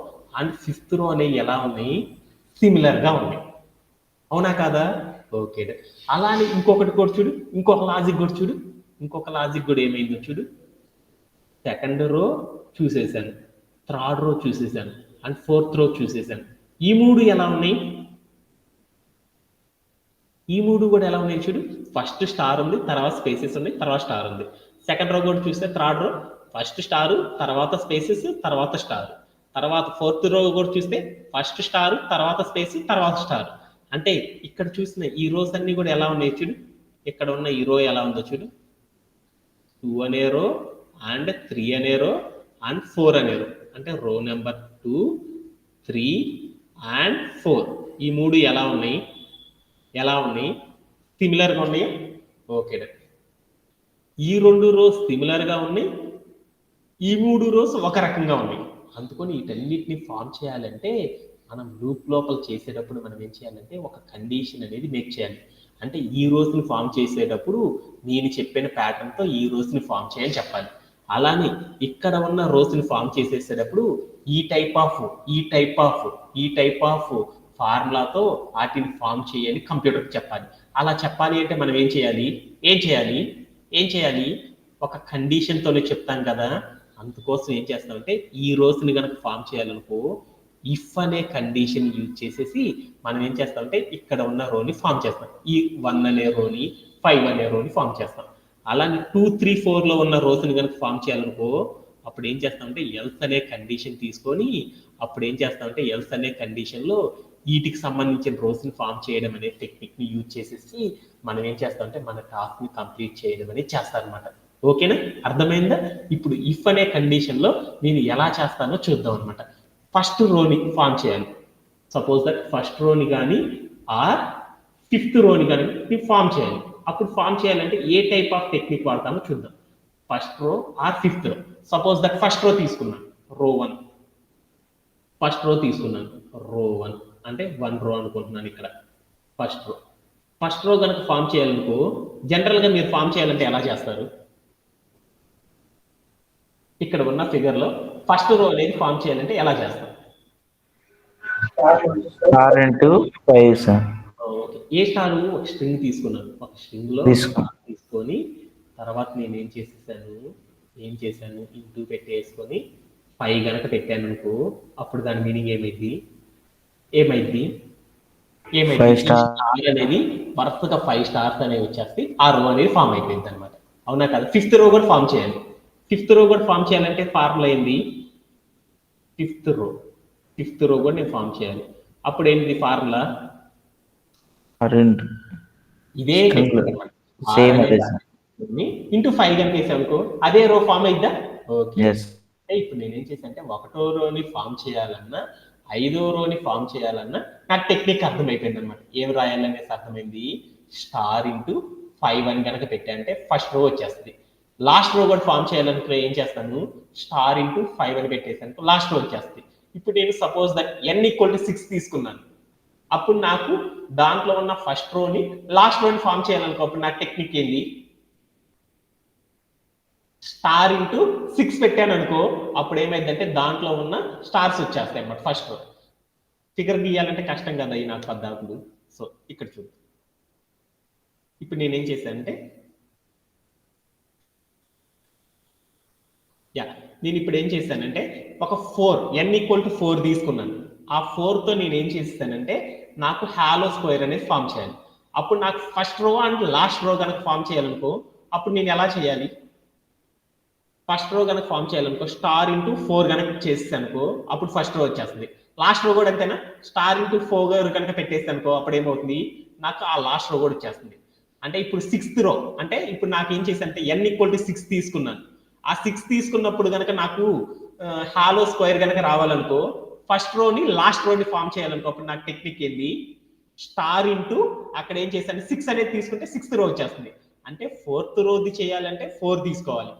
అండ్ ఫిఫ్త్ రో అనేవి ఎలా ఉన్నాయి, సిమిలర్ గా ఉన్నాయి. అవునా కాదా? ఓకే. అలానే ఇంకొకటి కూడా చూడు, ఇంకొక లాజిక్ కూడా ఏమైందో చూడు. Second row చూసేసాను, third row చూసేసాను, and fourth రో చూసేసాను. ఈ మూడు ఎలా ఉన్నాయి, ఈ మూడు కూడా ఎలా ఉన్నాయి చూడు. ఫస్ట్ స్టార్ ఉంది, తర్వాత స్పేసెస్ ఉన్నాయి, తర్వాత స్టార్ ఉంది. సెకండ్ రో కూడా చూస్తే థర్డ్ రో ఫస్ట్ స్టార్, తర్వాత స్పేసెస్, తర్వాత స్టార్. తర్వాత ఫోర్త్ రో కూడా చూస్తే ఫస్ట్ స్టార్, తర్వాత స్పేస్, తర్వాత స్టార్. అంటే ఇక్కడ చూసిన ఈ రోస్ అన్ని కూడా ఎలా ఉన్నాయి చూడు. ఇక్కడ ఉన్న ఈ రో ఎలా ఉందో చూడు. 2 అనే రో అండ్ 3 అనే రో అండ్ 4 అనే రో, అంటే రో నెంబర్ 2, 3 అండ్ 4 ఈ మూడు ఎలా ఉన్నాయి, సిమిలర్గా ఉన్నాయి. ఓకే, ఈ రెండు రోస్ సిమిలర్గా ఉన్నాయి, ఈ మూడు రోస్ ఒక రకంగా ఉన్నాయి. అందుకని వీటన్నిటిని ఫామ్ చేయాలంటే మనం లూప్ లోపల చేసేటప్పుడు మనం ఏం చేయాలంటే ఒక కండిషన్ అనేది మేక్ చేయాలి. అంటే ఈ రోజుని ఫామ్ చేసేటప్పుడు నేను చెప్పిన ప్యాటర్న్తో ఈ రోజుని ఫామ్ చేయని చెప్పాలి. అలానే ఇక్కడ ఉన్న రోజుని ఫామ్ చేసేసేటప్పుడు ఈ టైప్ ఆఫ్ ఫార్ములాతో వాటిని ఫామ్ చేయాలి, కంప్యూటర్కి చెప్పాలి. అలా చెప్పాలి అంటే మనం ఏం చేయాలి, ఒక కండిషన్తోనే చెప్తాం కదా. అందుకోసం ఏం చేస్తామంటే ఈ రోజుని కనుక ఫామ్ చేయాలనుకో ఇఫ్ అనే కండిషన్ యూజ్ చేసేసి మనం ఏం చేస్తామంటే ఇక్కడ ఉన్న రోని ఫామ్ చేస్తాం. ఈ 1 అనే రోని 5 అనే రోని ఫామ్ చేస్తాం. అలానే 2, 3, 4లో ఉన్న రోస్ని కనుక ఫామ్ చేయాలనుకో అప్పుడు ఏం చేస్తామంటే ఎల్స్ అనే కండిషన్ తీసుకొని అప్పుడు ఏం చేస్తామంటే ఎల్స్ అనే కండిషన్లో వీటికి సంబంధించిన రోస్ని ఫామ్ చేయడం అనే టెక్నిక్ని యూజ్ చేసేసి మనం ఏం చేస్తామంటే మన టాస్క్ని కంప్లీట్ చేయడం అనేది చేస్తారనమాట. ఓకేనా, అర్థమైందా? ఇప్పుడు ఇఫ్ అనే కండిషన్లో నేను ఎలా చేస్తానో చూద్దాం అనమాట. ఫస్ట్ రోని ఫామ్ చేయాలి. సపోజ్ దట్ ఫస్ట్ రోని కానీ ఆర్ ఫిఫ్త్ రోని కానీ ఫామ్ చేయాలి. అప్పుడు ఫామ్ చేయాలంటే ఏ టైప్ ఆఫ్ టెక్నిక్ వాడతామో చూద్దాం. ఫస్ట్ రో ఆర్ ఫిఫ్త్ రో. సపోజ్ దట్ ఫస్ట్ రో తీసుకున్నాను, రో 1. ఫస్ట్ రో తీసుకున్నాను, రో 1 అంటే 1 రో అనుకుంటున్నాను ఇక్కడ. ఫస్ట్ రో కనుక ఫామ్ చేయాలనుకో జనరల్గా మీరు ఫామ్ చేయాలంటే ఎలా చేస్తారు? ఇక్కడ ఉన్న ఫిగర్లో ఫస్ట్ రో అనేది ఫామ్ చేయాలంటే ఎలా చేస్తారు? ఏ స్టార్ ఒక స్ట్రింగ్ తీసుకున్నాను, ఒక స్ట్రింగ్ లో తీసుకొని తర్వాత నేను ఏం చేశాను ఇంటూ పెట్టేసుకొని 5 గనక పెట్టాను అనుకో అప్పుడు దాని మీనింగ్ ఏమైంది స్టార్ అనేది వరుసగా 5 స్టార్స్ అనేవి వచ్చేస్తే ఆ రో అనేది ఫామ్ అయిపోయింది అనమాట. అవునా కదా? ఫిఫ్త్ రో కూడా ఫామ్ చేయాలంటే ఫార్ములా ఏంది? ఫిఫ్త్ రో కూడా నేను ఫామ్ చేయాలి. అప్పుడు ఏంటి ఫార్ములా? ఇదే ఇంటూ 5 కనుక వేసానుకో అదే రో ఫామ్ అయిద్దా? ఓకే. ఇప్పుడు నేనేం చేశానంటే 1వ రోని ఫామ్ చేయాలన్నా 5వ రోని ఫామ్ చేయాలన్నా నాకు టెక్నిక్ అర్థమైపోయింది అనమాట. ఏం రాయాలనేసి అర్థమైంది. స్టార్ ఇంటూ 5 అని కనుక పెట్టానంటే ఫస్ట్ రో వచ్చేస్తుంది. లాస్ట్ రో కూడా ఫామ్ చేయాలనుకో ఏం చేస్తాను, స్టార్ ఇంటూ 5 అని పెట్టేసాను, లాస్ట్ రో వచ్చేస్తుంది. ఇప్పుడు నేను సపోజ్ దట్ n = 6 తీసుకున్నాను. అప్పుడు నాకు దాంట్లో ఉన్న ఫస్ట్ రోని లాస్ట్ రోని ఫామ్ చేయాలనుకో అప్పుడు నాకు టెక్నిక్ ఏంది? స్టార్ ఇంటూ 6 పెట్టాను అనుకో అప్పుడు ఏమైందంటే దాంట్లో ఉన్న స్టార్స్ వచ్చేస్తాయి అన్నమాట ఫస్ట్ రో. ఫిగర్ గీయాలంటే కష్టం కదా ఈ నాకు పద్ధతులు. సో ఇక్కడ చూడు, ఇప్పుడు నేనేం చేశానంటే నేను ఇప్పుడు ఏం చేశానంటే ఒక 4 n = 4 తీసుకున్నాను. ఆ 4తో నేను ఏం చేస్తానంటే నాకు హాలో స్క్వేర్ అనేది ఫామ్ చేయాలి. అప్పుడు నాకు ఫస్ట్ రో అండ్ లాస్ట్ రో కనుక ఫామ్ చేయాలనుకో అప్పుడు నేను ఎలా చేయాలి? ఫస్ట్ రో కనుక ఫామ్ చేయాలనుకో స్టార్ ఇంటూ 4 కనుక చేసేసానుకో అప్పుడు ఫస్ట్ రో వచ్చేస్తుంది. లాస్ట్ రో కూడా అంతేనా? స్టార్ ఇంటూ 4 కనుక పెట్టేస్తానుకో అప్పుడు ఏమవుతుంది, నాకు ఆ లాస్ట్ రో కూడా వచ్చేస్తుంది. అంటే ఇప్పుడు 6th రో అంటే ఇప్పుడు నాకు ఏం చేశానంటే n = 6 తీసుకున్నాను. ఆ 6 తీసుకున్నప్పుడు కనుక నాకు హాలో స్క్వేర్ కనుక రావాలనుకో ఫస్ట్ రోని లాస్ట్ రోని ఫామ్ చేయాలనుకో అప్పుడు నాకు టెక్నిక్ ఏంది? స్టార్ ఇంటూ అక్కడ ఏం చేశాను 6 అనేది తీసుకుంటే 6th రో వచ్చేస్తుంది. అంటే 4th రోది చేయాలంటే 4 తీసుకోవాలి,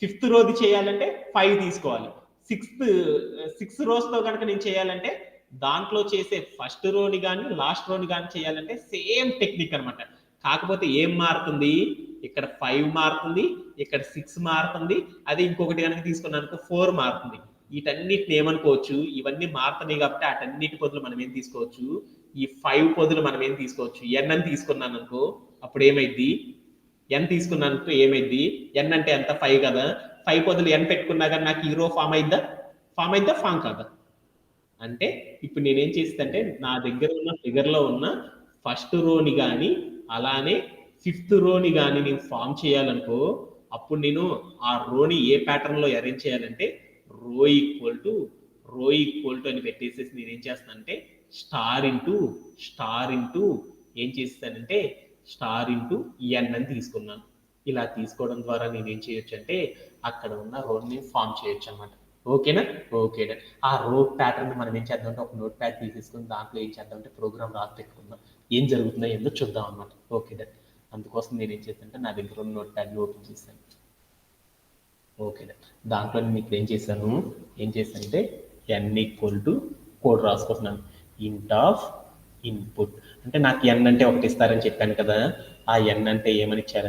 5th రోది చేయాలంటే 5 తీసుకోవాలి. 6 రోస్ తో కనుక నేను చేయాలంటే దాంట్లో చేసే ఫస్ట్ రోని కానీ లాస్ట్ రోని కానీ చేయాలంటే సేమ్ టెక్నిక్ అనమాట. కాకపోతే ఏం మారుతుంది, ఇక్కడ 5 మారుతుంది, ఇక్కడ 6 మారుతుంది, అదే ఇంకొకటి కనుక తీసుకున్నానుకో 4 మారుతుంది. వీటన్నిటిని ఏమనుకోవచ్చు, ఇవన్నీ మారుతున్నాయి కాబట్టి అటన్నిటి పొదులు మనం ఏం తీసుకోవచ్చు, ఈ 5 పొదులు మనం ఏం తీసుకోవచ్చు, ఎన్ అని తీసుకున్నాను అనుకో అప్పుడు ఏమైంది, ఎన్ తీసుకున్నాను అనుకో ఏమైంది, ఎన్ అంటే ఎంత 5 కదా, 5 పొదులు ఎన్ పెట్టుకున్నా కానీ నాకు ఈ రో ఫామ్ అయిద్దా ఫామ్ కాదా. అంటే ఇప్పుడు నేనేం చేస్తుంటే నా దగ్గర ఉన్న ఫిగర్లో ఉన్న ఫస్ట్ రోని కానీ అలానే 5th రోని కానీ నేను ఫామ్ చేయాలనుకో అప్పుడు నేను ఆ రోని ఏ ప్యాటర్న్ లో అరేంజ్ చేయాలంటే రో ఈక్వల్ టు అని పెట్టేసేసి నేను ఏం చేస్తానంటే స్టార్ ఇంటూ ఏం చేస్తానంటే స్టార్ ఇంటూ ఎన్ అని తీసుకున్నాను. ఇలా తీసుకోవడం ద్వారా నేను ఏం చేయొచ్చు అంటే అక్కడ ఉన్న రోని ఫామ్ చేయొచ్చు అనమాట. ఓకేనా. ఆ రో ప్యాటర్న్ మనం ఏం చేద్దామంటే ఒక నోట్ ప్యాడ్ తీసేసుకుని దాంట్లో ఏం చేద్దామంటే ప్రోగ్రామ్ రాసి పెట్టుకుందాం, ఏం జరుగుతుందో ఏందో చూద్దాం అనమాట. ఓకే, అందుకోసం నేను ఏం చేస్తానంటే నా దగ్గర ఉన్న నోట్ ప్యాడ్ని ఓపెన్ చేశాను. ఓకే, దాంట్లో నేను ఇక్కడ ఏం చేశానంటే ఎన్ ఈక్వల్ టు కోడ్ రాసుకుంటున్నాను. ఇంట్ ఆఫ్ ఇన్పుట్ అంటే నాకు ఎన్ అంటే ఒకటి ఇస్తారని చెప్పాను కదా, ఆ ఎన్ అంటే ఏమనిచ్చారు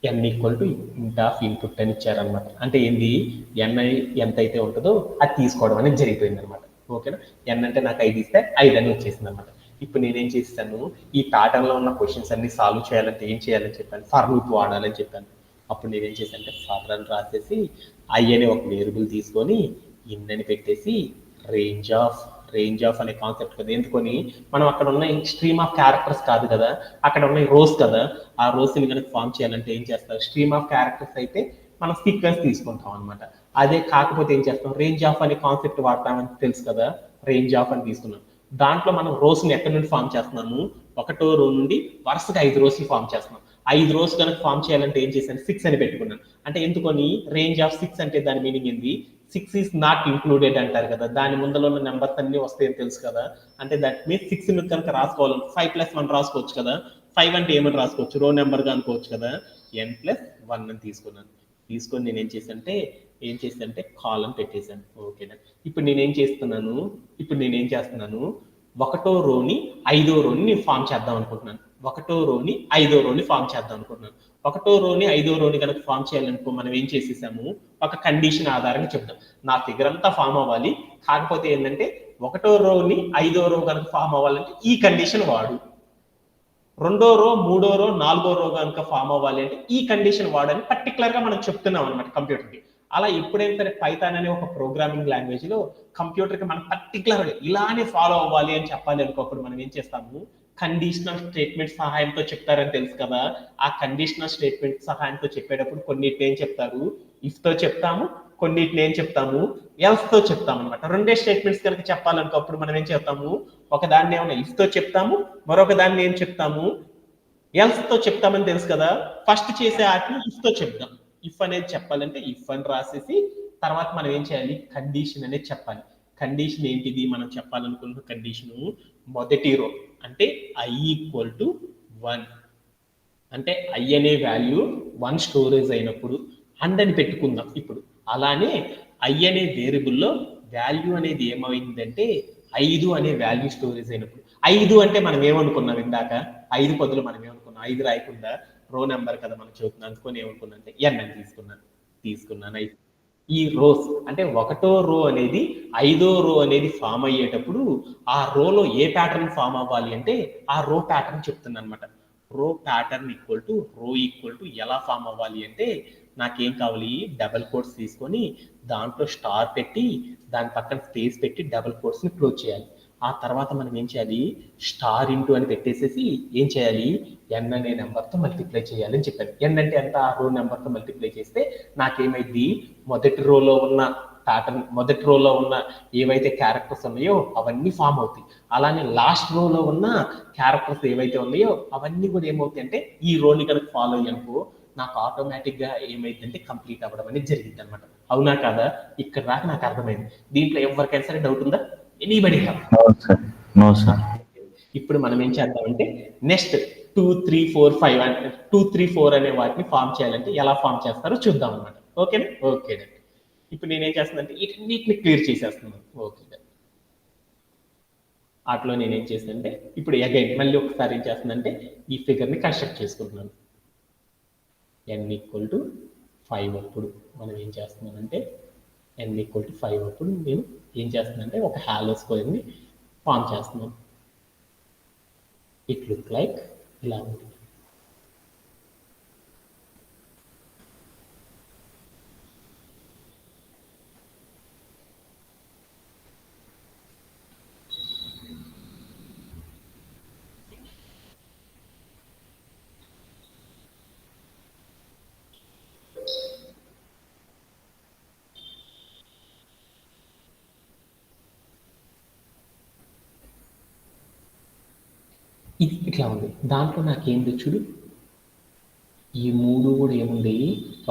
n equal to int of input అని ఇచ్చారనమాట. అంటే ఏంది, ఎన్ ఎంత అయితే ఉంటుందో అది తీసుకోవడం అనేది జరిగిపోయింది అనమాట. ఓకేనా. ఎన్ అంటే నాకు 5 ఇస్తే 5 అని వచ్చేసింది అనమాట. ఇప్పుడు నేనేం చేస్తాను, ఈ ప్యాటర్న్ లో ఉన్న క్వశ్చన్స్ అన్ని సాల్వ్ చేయాలంటే ఏం చేయాలని చెప్పాను, ఫర్ లూప్ వాడాలని చెప్పాను. అప్పుడు నేనేం చేశానంటే ఫర్ అని రాసేసి ఐ అనే ఒక వేరియబుల్ తీసుకొని ఇన్ అని పెట్టేసి రేంజ్ ఆఫ్ అనే కాన్సెప్ట్ కదా, ఎందుకొని మనం అక్కడ ఉన్న స్ట్రీమ్ ఆఫ్ క్యారెక్టర్స్ కాదు కదా, అక్కడ ఉన్న రోస్ కదా, ఆ రోస్ ని కనుక ఫామ్ చేయాలంటే ఏం చేస్తారు, స్ట్రీమ్ ఆఫ్ క్యారెక్టర్స్ అయితే మనం సీక్వెన్స్ తీసుకుంటాం అనమాట. అదే కాకపోతే ఏం చేస్తాం, రేంజ్ ఆఫ్ అనే కాన్సెప్ట్ వాడతామని తెలుసు కదా, రేంజ్ ఆఫ్ అని తీసుకున్నాం. దాంట్లో మనం రోస్ ని ఎక్కడి నుండి ఫామ్ చేస్తున్నాము, 1వ రో నుండి వరుసగా 5 రోస్ ని ఫామ్ చేస్తున్నాం. 5 రోస్ కనుక ఫామ్ చేయాలంటే ఏం చేశాను, 6 అని పెట్టుకున్నాను. అంటే ఎందుకొని రేంజ్ ఆఫ్ 6 అంటే దాని మీనింగ్ ఏంది, 6 ఈస్ నాట్ ఇంక్లూడెడ్ అంటారు కదా, దాని ముందర ఉన్న నెంబర్స్ అన్ని వస్తాయని తెలుసు కదా. అంటే దట్ మీన్స్ 6 కనుక రాసుకోవాలంటే 5+1 రాసుకోవచ్చు కదా. 5 అంటే ఏమని రాసుకోవచ్చు, రో నెంబర్గా అనుకోవచ్చు కదా. n+1 అని తీసుకొని నేను ఏం చేశానంటే కాలం పెట్టేశాను. ఓకేనా. ఇప్పుడు నేనేం చేస్తున్నాను, 1వ రోని 5వ రోని నేను ఫామ్ చేద్దాం అనుకుంటున్నాను. 1వ రోని 5వ రోని ఫామ్ చేద్దాం అనుకుంటున్నాను. 1వ రోని 5వ రోని కనుక ఫామ్ చేయాలనుకో మనం ఏం చేసేసాము, ఒక కండిషన్ ఆధారంగా చెప్తాం. నా ఫిగర్ అంతా ఫామ్ అవ్వాలి, కాకపోతే ఏంటంటే 1వ రోని 5వ రో కనుక ఫామ్ అవ్వాలంటే ఈ కండిషన్ వాడు, 2వ రో 3వ రో 4వ రో కనుక ఫామ్ అవ్వాలి అంటే ఈ కండిషన్ వాడని పర్టికులర్ గా మనం చెప్తున్నాం అనమాట కంప్యూటర్కి. అలా ఎప్పుడైనా సరే పైథాన్ అనే ఒక ప్రోగ్రామింగ్ లాంగ్వేజ్ లో కంప్యూటర్ కి మనం పర్టికులర్ గా ఇలానే ఫాలో అవ్వాలి అని చెప్పాలి అనుకోప్పుడు మనం ఏం చేస్తాము, కండిషనల్ స్టేట్మెంట్ సహాయంతో చెప్తారని తెలుసు కదా. ఆ కండిషనల్ స్టేట్మెంట్ సహాయంతో చెప్పేటప్పుడు కొన్నిటిని ఏం చెప్తారు, ఇఫ్ తో చెప్తాము, కొన్నిటిని ఏం చెప్తాము, ఎల్స్ తో చెప్తాము అనమాట. 2 స్టేట్మెంట్స్ కనుక చెప్పాలనుకోప్పుడు మనం ఏం చెప్తాము, ఒకదాన్ని ఏమైనా ఇఫ్ తో చెప్తాము, మరొక దాన్ని ఏం చెప్తాము, ఎల్స్ తో చెప్తామని తెలుసు కదా. ఫస్ట్ చేసే వాటిని ఇఫ్ తో చెప్తాం. ఇఫ్ అనేది చెప్పాలంటే ఇఫ్ అని రాసేసి తర్వాత మనం ఏం చేయాలి, కండిషన్ అనేది చెప్పాలి. కండిషన్ ఏంటిది, మనం చెప్పాలనుకున్న కండిషన్ మొదటి రో అంటే i ఈక్వల్ టు 1 అంటే i అనే వాల్యూ 1 స్టోరేజ్ అయినప్పుడు అండ్ అని పెట్టుకుందాం. ఇప్పుడు అలానే i అనే వేరియబుల్లో వాల్యూ అనేది ఏమైందంటే 5 అనే వాల్యూ స్టోరేజ్ అయినప్పుడు, 5 అంటే మనం ఏమనుకున్నాం ఇందాక, 5 పొద్దులు మనం ఏమనుకున్నాం, 5 రాయకుండా రో నెంబర్ కదా మనం చూస్తున్నాం అనుకొని ఏమనుకున్నా అంటే n అని తీసుకున్నాను. ఈ రోస్ అంటే 1వ రో అనేది 5వ రో అనేది ఫామ్ అయ్యేటప్పుడు ఆ రోలో ఏ ప్యాటర్న్ ఫామ్ అవ్వాలి అంటే ఆ రో ప్యాటర్న్ చెప్తుంది అనమాట. రో ప్యాటర్న్ ఈక్వల్ టు ఎలా ఫామ్ అవ్వాలి అంటే నాకేం కావాలి, డబల్ కోట్స్ తీసుకొని దాంట్లో స్టార్ పెట్టి దాని పక్కన స్పేస్ పెట్టి డబల్ కోట్స్ ని క్లోజ్ చేయాలి. ఆ తర్వాత మనం ఏం చేయాలి, స్టార్ ఇంటూ అని పెట్టేసేసి ఏం చేయాలి, n అనే నెంబర్తో మల్టిప్లై చేయాలి అని చెప్పాను. n అంటే ఎంత, ఆ రో నెంబర్తో మల్టిప్లై చేస్తే నాకేమైంది, మొదటి రోలో ఉన్న ఏవైతే క్యారెక్టర్స్ ఉన్నాయో అవన్నీ ఫామ్ అవుతాయి. అలానే లాస్ట్ రోలో ఉన్న క్యారెక్టర్స్ ఏవైతే ఉన్నాయో అవన్నీ కూడా ఏమవుతాయి అంటే ఈ రోని కనుక ఫాలో అయ్యానుకో నాకు ఆటోమేటిక్ గా ఏమైందంటే కంప్లీట్ అవ్వడం అనేది జరిగింది అనమాట. అవునా కాదా? ఇక్కడ దాకా నాకు అర్థమైంది. దీంట్లో ఎవరికైనా సరే డౌట్ ఉందా? Anybody have? No sir. ఇప్పుడు మనం ఏం చేద్దామంటే నెక్స్ట్ 2, 3, 4, 5 అంటే 2, 3, 4 అనే వాటిని ఫామ్ చేయాలంటే ఎలా ఫామ్ చేస్తారో చూద్దాం అనమాట. ఓకేనా? ఓకే. ఇప్పుడు నేనేం చేస్తున్నానంటే వీటిని క్లియర్ చేసేస్తున్నాను. ఓకే. వాటిలో నేనేం చేస్తానంటే ఇప్పుడు అగైన్ మళ్ళీ ఒకసారి ఏం చేస్తున్నానంటే ఈ ఫిగర్ని కన్స్ట్రక్ట్ చేసుకుంటున్నాను. n=5 అప్పుడు మనం ఏం చేస్తున్నానంటే n=5 అప్పుడు నేను ఏం చేస్తున్నానంటే ఒక హాలో స్క్వేర్ని ఫామ్ చేస్తున్నాను. ఇట్ లుక్ లైక్ ఇలా ఉంటుంది. ఇది ఇట్లా ఉంది. దాంట్లో నాకేంది చూడు, ఈ 3 కూడా ఏముంది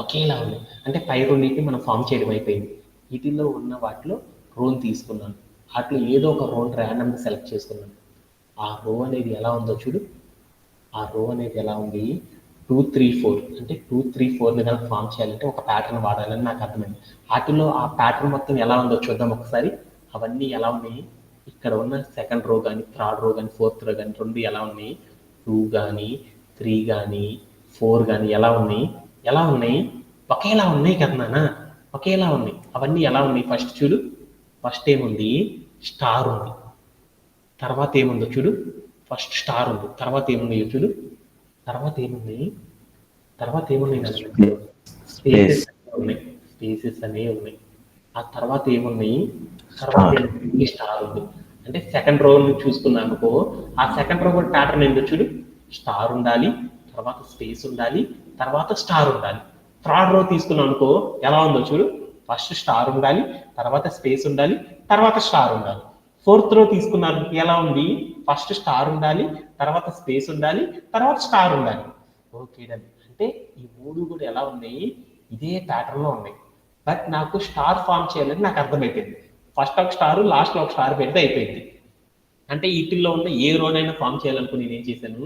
ఒకేలా ఉంది. అంటే పై రెండింటిని మనం ఫామ్ చేయడం అయిపోయింది. వీటిల్లో ఉన్న వాటిలో రోని తీసుకున్నాను. వాటిలో ఏదో ఒక రోని ర్యాండమ్గా సెలెక్ట్ చేసుకున్నాను. ఆ రో అనేది ఎలా ఉందో చూడు. ఆ రో అనేది ఎలా ఉంది 2, 3, 4 అంటే 2, 3, 4ని కనుక ఫామ్ చేయాలంటే ఒక ప్యాటర్న్ వాడాలని నాకు అర్థమైంది. వాటిలో ఆ ప్యాటర్న్ మొత్తం ఎలా ఉందో చూద్దాం ఒకసారి. అవన్నీ ఎలా ఉన్నాయి, ఇక్కడ ఉన్న సెకండ్ రో కానీ థర్డ్ రో కానీ ఫోర్త్ రో కానీ రెండు ఎలా ఉన్నాయి, 2 కానీ 3 కానీ 4 కానీ ఎలా ఉన్నాయి ఒకేలా ఉన్నాయి కదా నాన్న, ఒకేలా ఉన్నాయి. అవన్నీ ఎలా ఉన్నాయి ఫస్ట్ చూడు. ఫస్ట్ ఏముంది, స్టార్ ఉంది. తర్వాత ఏముందో చూడు, ఫస్ట్ స్టార్ ఉంది. తర్వాత ఏమున్నాయో చూడు, తర్వాత ఏమున్నాయి స్పేసెస్ ఉన్నాయి. స్పేసెస్ అనేవి ఉన్నాయి. ఆ తర్వాత ఏమున్నాయి, తర్వాత స్టార్ ఉంది. అంటే సెకండ్ రో చూసుకున్నాను అనుకో, ఆ సెకండ్ రో కూడా ప్యాటర్న్ ఏందో చూడు. స్టార్ ఉండాలి, తర్వాత స్పేస్ ఉండాలి, తర్వాత స్టార్ ఉండాలి. థర్డ్ రో తీసుకున్నాం అనుకో ఎలా ఉందో చూడు. ఫస్ట్ స్టార్ ఉండాలి, తర్వాత స్పేస్ ఉండాలి, తర్వాత స్టార్ ఉండాలి. ఫోర్త్ రో తీసుకున్నారు ఎలా ఉంది, ఫస్ట్ స్టార్ ఉండాలి, తర్వాత స్పేస్ ఉండాలి, తర్వాత స్టార్ ఉండాలి. Okay done. అంటే ఈ 3 కూడా ఎలా ఉన్నాయి, ఇదే ప్యాటర్న్ లో ఉన్నాయి. బట్ నాకు స్టార్ ఫామ్ చేయాలని నాకు అర్థమైపోయింది. ఫస్ట్ ఒక స్టార్, లాస్ట్ లో ఒక స్టార్ పెడితే అయిపోయింది. అంటే వీటిల్లో ఉన్న ఏ రోనైనా ఫామ్ చేయాలనుకుని నేను ఏం చేశాను,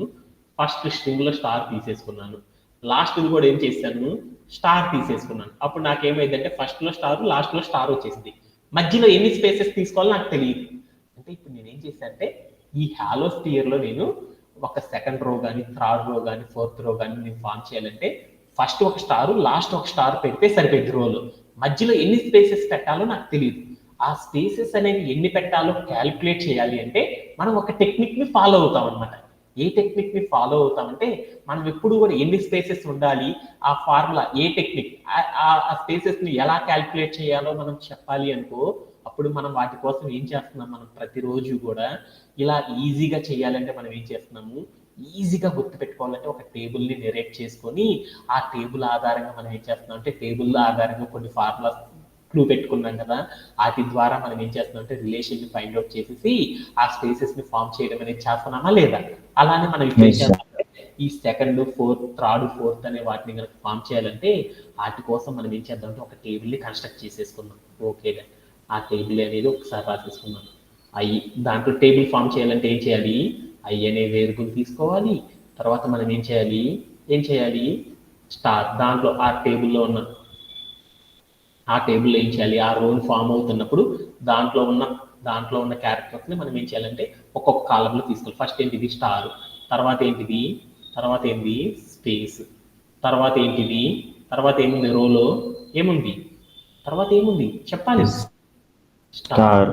ఫస్ట్ స్ట్రింగ్ లో స్టార్ తీసేసుకున్నాను, లాస్ట్ కూడా ఏం చేశాను, స్టార్ తీసేసుకున్నాను. అప్పుడు నాకేమైందంటే ఫస్ట్ లో స్టార్, లాస్ట్ లో స్టార్ వచ్చేసింది. మధ్యలో ఎన్ని స్పేసెస్ తీసుకోవాలో నాకు తెలియదు. అంటే ఇప్పుడు నేనేం చేశాను అంటే ఈ హాలో స్పియర్ లో నేను ఒక సెకండ్ రో కానీ థర్డ్ రో కానీ ఫోర్త్ రో కానీ నేను ఫామ్ చేయాలంటే ఫస్ట్ ఒక స్టార్, లాస్ట్ ఒక స్టార్ పెడితే సరిపోయింది రోలో. మధ్యలో ఎన్ని స్పేసెస్ పెట్టాలో నాకు తెలియదు. ఆ స్పేసెస్ అనేవి ఎన్ని పెట్టాలో క్యాలిక్యులేట్ చేయాలి అంటే మనం ఒక టెక్నిక్ ని ఫాలో అవుతాం అనమాట. ఏ టెక్నిక్ ని ఫాలో అవుతామంటే మనం ఎప్పుడు కూడా ఎన్ని స్పేసెస్ ఉండాలి, ఆ ఫార్ములా ఏ టెక్నిక్, ఆ స్పేసెస్ ని ఎలా క్యాలిక్యులేట్ చేయాలో మనం చెప్పాలి అనుకో, అప్పుడు మనం వాటి కోసం ఏం చేస్తున్నాం, మనం ప్రతిరోజు కూడా ఇలా ఈజీగా చేయాలంటే మనం ఏం చేస్తున్నాము, ఈజీగా గుర్తుపెట్టుకోవాలంటే ఒక టేబుల్ని నెరేట్ చేసుకొని ఆ టేబుల్ ఆధారంగా మనం ఏం చేస్తున్నాం అంటే టేబుల్ ఆధారంగా కొన్ని ఫార్ములాస్ క్లూ పెట్టుకున్నాం కదా, వాటి ద్వారా మనం ఏం చేస్తున్నాం అంటే రిలేషన్ ని ఫైండ్ అవుట్ చేసేసి ఆ స్పేసెస్ ని ఫామ్ చేయడం అనేది చేస్తున్నామా లేదా. అలానే మనం ఇప్పుడు ఏం చేస్తాం, ఈ సెకండ్, ఫోర్త్, థర్డ్, ఫోర్త్ అనే వాటిని కనుక ఫామ్ చేయాలంటే వాటి కోసం మనం ఏం చేద్దాం అంటే ఒక టేబుల్ ని కన్స్ట్రక్ట్ చేసేసుకుందాం. ఓకేగా, ఆ టేబుల్ అనేది ఒకసారి రాసేసుకున్నాం. దాంట్లో టేబుల్ ఫామ్ చేయాలంటే ఏం చేయాలి, అనే వేరియబుల్ తీసుకోవాలి. తర్వాత మనం ఏం చేయాలి స్టార్, దాంట్లో ఆ టేబుల్లో ఉన్న ఏం చేయాలి, ఆ రోల్ ఫామ్ అవుతున్నప్పుడు దాంట్లో ఉన్న క్యారెక్టర్స్ ని మనం ఏం చేయాలంటే ఒక్కొక్క కాలంలో తీసుకోవాలి. ఫస్ట్ ఏంటిది స్టార్, తర్వాత ఏంటి స్పేస్, తర్వాత ఏముంది రోలో ఏముంది, తర్వాత ఏముంది చెప్పాలి, స్టార్.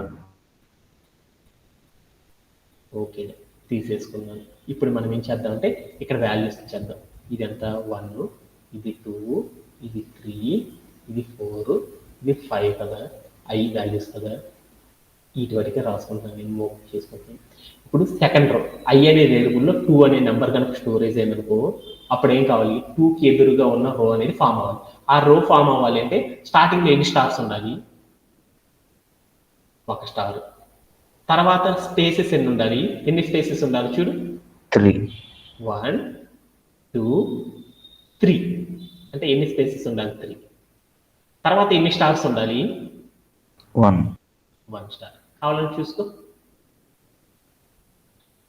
ఓకే, తీసేసుకున్నాను. ఇప్పుడు మనం ఏం చేద్దామంటే ఇక్కడ వాల్యూస్ చేద్దాం. ఇదంతా 1, ఇది 2, ఇది 3, ఇది 4, ఇది 5 కదా, వాల్యూస్ కదా. వీటి వరకే రాసుకుంటాను నేను, మూవ్ చేసుకుంటాను. ఇప్పుడు సెకండ్ రో అనే వేరియబుల్లో 2 అనే నెంబర్ కనుక స్టోరేజ్ అయిందనుకో, అప్పుడు ఏం కావాలి, 2కి ఎదురుగా ఉన్న రో అనేది ఫామ్ అవ్వాలి. ఆ రో ఫామ్ అవ్వాలి అంటే స్టార్టింగ్ లో ఎన్ని స్టార్స్ ఉండాలి, ఒక స్టార్. తర్వాత స్పేసెస్ ఎన్ని స్పేసెస్ ఉండాలి చూడు, 3. 1, 2, 3. అంటే ఎన్ని స్పేసెస్ ఉండాలి, 3. తర్వాత ఎన్ని స్టార్స్ ఉండాలి? 1. 1 స్టార్. కావాలని చూసుకో.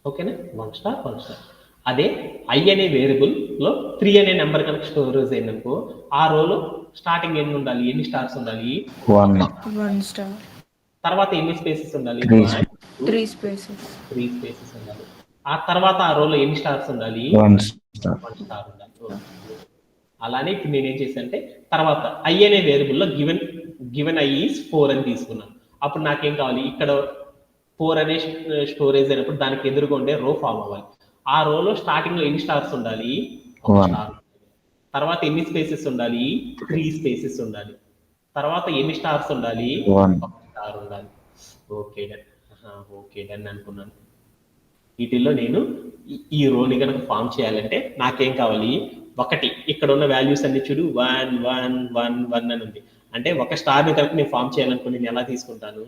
ఓకేనా? 1 స్టార్ 1 స్టార్. అదే I అనే వేరియబుల్ లో 3 అనే నెంబర్ కనుక స్టోరేజ్ అయిందనుకో, ఆ రోలో స్టార్టింగ్ ఎన్ని ఉండాలి? ఎన్ని స్టార్స్ ఉండాలి? 1 స్టార్. తర్వాత ఎన్ని స్పేసెస్ ఉండాలి? 3 3 స్పేసెస్. 3 స్పేసెస్ ఉండాలి. ఆ తర్వాత ఆ రోలో ఎన్ని స్టార్స్ ఉండాలి? 1 స్టార్. 1 స్టార్ ఉండాలి. అలానే ఇప్పుడు నేనేం చేశానంటే తర్వాత I అనే వేరియబుల్ లో గివెన్ I ఈజ్ 4 అని తీసుకున్నాను. అప్పుడు నాకేం కావాలి? ఇక్కడ 4 అనే స్టోరేజ్ అయినప్పుడు దానికి ఎదురుగా ఉండే రో ఫామ్ అవ్వాలి. ఆ రోలో స్టార్టింగ్ లో ఎన్ని స్టార్స్ ఉండాలి? 1 1. స్టార్. తర్వాత ఎన్ని స్పేసెస్ ఉండాలి? 3 స్పేసెస్ ఉండాలి. తర్వాత ఎన్ని స్టార్స్ ఉండాలి? 1. 1 స్టార్ ఉండాలి. Okay done. ఓకే డన్ అనుకున్నాను. వీటిల్లో నేను ఈ రోని కనుక ఫామ్ చేయాలంటే నాకేం కావాలి? ఒకటి ఇక్కడ ఉన్న వాల్యూస్ అన్ని చూడు 1 1 1 1 అని ఉంది. అంటే ఒక స్టార్ని కనుక నేను ఫామ్ చేయాలనుకో నేను ఎలా తీసుకుంటాను?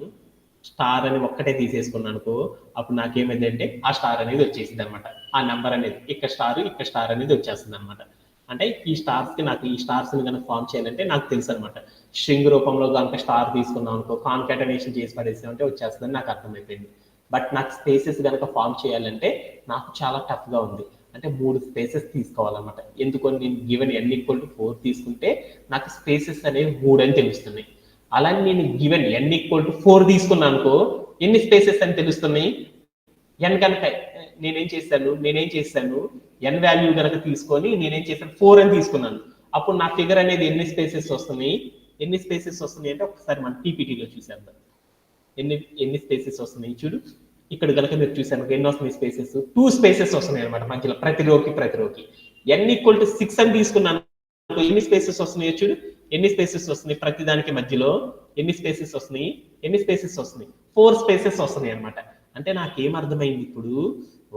స్టార్ అని ఒక్కటే తీసేసుకున్నాను అనుకో, అప్పుడు నాకేమైందంటే ఆ స్టార్ అనేది వచ్చేసింది అనమాట. ఆ నెంబర్ అనేది ఇక్కడ స్టార్ అనేది వచ్చేస్తుంది అనమాట. అంటే ఈ స్టార్స్కి నాకు ఈ స్టార్స్ని కనుక ఫామ్ చేయాలంటే నాకు తెలుసు అనమాట. స్ట్రింగ్ రూపంలో కనుక స్టార్ తీసుకున్నాం అనుకో, కాన్కాటనేషన్ చేసి పడేసామంటే వచ్చేస్తుందని నాకు అర్థమైపోయింది. బట్ నాకు స్పేసెస్ కనుక ఫామ్ చేయాలంటే నాకు చాలా టఫ్గా ఉంది. అంటే 3 స్పేసెస్ తీసుకోవాలన్నమాట. ఎందుకని నేను గివెన్ n = 4 తీసుకుంటే నాకు స్పేసెస్ అనేవి 3 అని తెలుస్తున్నాయి. అలానే నేను గివెన్ n = 4 తీసుకున్నాను అనుకో, ఎన్ని స్పేసెస్ అని తెలుస్తున్నాయి? n కనుక నేనేం చేశాను n వాల్యూ కనుక తీసుకొని నేనేం చేశాను 4 అని తీసుకున్నాను. అప్పుడు నా ఫిగర్ అనేది ఎన్ని స్పేసెస్ వస్తున్నాయి అంటే ఒకసారి మన పీపీటీలో చూసేద్దాం. ఎన్ని స్పేసెస్ వస్తున్నాయి చూడు. ఇక్కడ కనుక మీరు చూసాను ఎన్ని వస్తున్నాయి స్పేసెస్? 2 స్పేసెస్ వస్తున్నాయి అనమాట మధ్యలో ప్రతి రోకి. n = 6 అని తీసుకున్నాను. ఎన్ని స్పేసెస్ వస్తున్నాయో చూడు. ఎన్ని స్పేసెస్ వస్తున్నాయి ప్రతి దానికి మధ్యలో? ఎన్ని స్పేసెస్ వస్తున్నాయి? 4 స్పేసెస్ వస్తున్నాయి అనమాట. అంటే నాకేం అర్థమైంది ఇప్పుడు?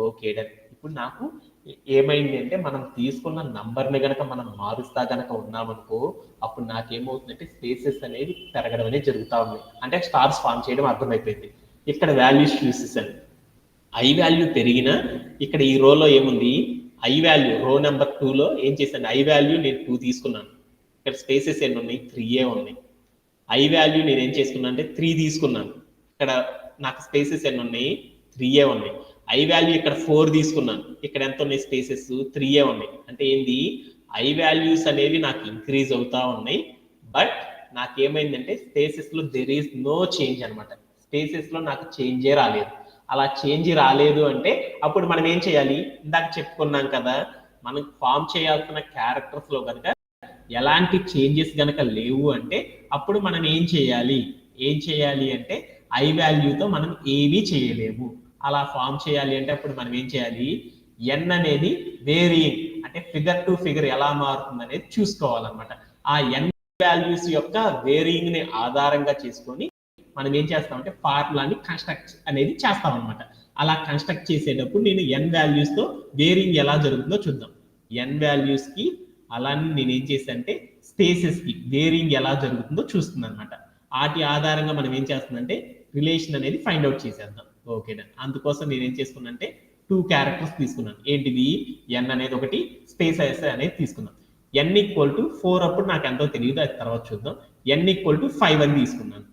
Okay done. ఇప్పుడు నాకు ఏమైంది అంటే మనం తీసుకున్న నంబర్ని గనక మనం మారుస్తా గనక ఉన్నామనుకో, అప్పుడు నాకేమవుతుందంటే స్పేసెస్ అనేవి పెరగడం అనేది జరుగుతూ ఉంది. అంటే స్టార్స్ ఫామ్ చేయడం అర్థమైపోయింది. ఇక్కడ వాల్యూస్ చూసేసాను. I వాల్యూ పెరిగినా ఇక్కడ ఈ రోలో ఏముంది? I వాల్యూ రో నెంబర్ 2లో ఏం చేశాను? I వాల్యూ నేను 2 తీసుకున్నాను. ఇక్కడ స్పేసెస్ ఎన్ని ఉన్నాయి? 3 ఉన్నాయి. I వాల్యూ నేను ఏం చేసుకున్నాను అంటే 3 తీసుకున్నాను. ఇక్కడ నాకు స్పేసెస్ ఎన్ని ఉన్నాయి? 3 ఉన్నాయి. I వాల్యూ ఇక్కడ 4 తీసుకున్నాను. ఇక్కడ ఎంత ఉన్నాయి స్పేసెస్? 3 ఉన్నాయి. అంటే ఏంది? I వాల్యూస్ అనేవి నాకు ఇంక్రీజ్ అవుతా ఉన్నాయి. బట్ నాకేమైందంటే స్పేసెస్ లో దెర్ ఈస్ నో చేంజ్ అనమాట. స్పేసెస్ లో నాకు చేంజే రాలేదు. అలా చేంజ్ రాలేదు అంటే అప్పుడు మనం ఏం చేయాలి? ఇందాక చెప్పుకున్నాం కదా, మనం ఫామ్ చేయాల్సిన క్యారెక్టర్స్ లో కనుక ఎలాంటి చేంజెస్ గనక లేవు అంటే అప్పుడు మనం ఏం చేయాలి అంటే I వాల్యూతో మనం ఏమీ చేయలేము. అలా ఫామ్ చేయాలి అంటే అప్పుడు మనం ఏం చేయాలి? n అనేది వేరియింగ్ అంటే ఫిగర్ టు ఫిగర్ ఎలా మారుతుంది అనేది చూసుకోవాలన్నమాట. ఆ n వాల్యూస్ యొక్క వేరియింగ్ ని ఆధారంగా చేసుకొని మనం ఏం చేస్తామంటే ఫార్ములాని కన్స్ట్రక్ట్ అనేది చేస్తామన్నమాట. అలా కన్స్ట్రక్ట్ చేసేటప్పుడు నేను n వాల్యూస్ తో వేరియింగ్ ఎలా జరుగుతుందో చూద్దాం. n వాల్యూస్ కి అలానే నేను ఏం చేశానంటే స్పేసెస్ కి వేరియింగ్ ఎలా జరుగుతుందో చూస్తుంది అనమాట. వాటి ఆధారంగా మనం ఏం చేస్తుందంటే రిలేషన్ అనేది ఫైండ్ అవుట్ చేసేద్దాం. ఓకేనా? అందుకోసం నేను ఏం చేసుకున్నానంటే 2 క్యారెక్టర్స్ తీసుకున్నాను. ఏంటిది? n అనేది ఒకటి, స్పేస్ అనేది తీసుకున్నాను. n = 4 అప్పుడు నాకు ఎంతో తెలియదు, అది తర్వాత చూద్దాం. n = 5 అని తీసుకున్నాను.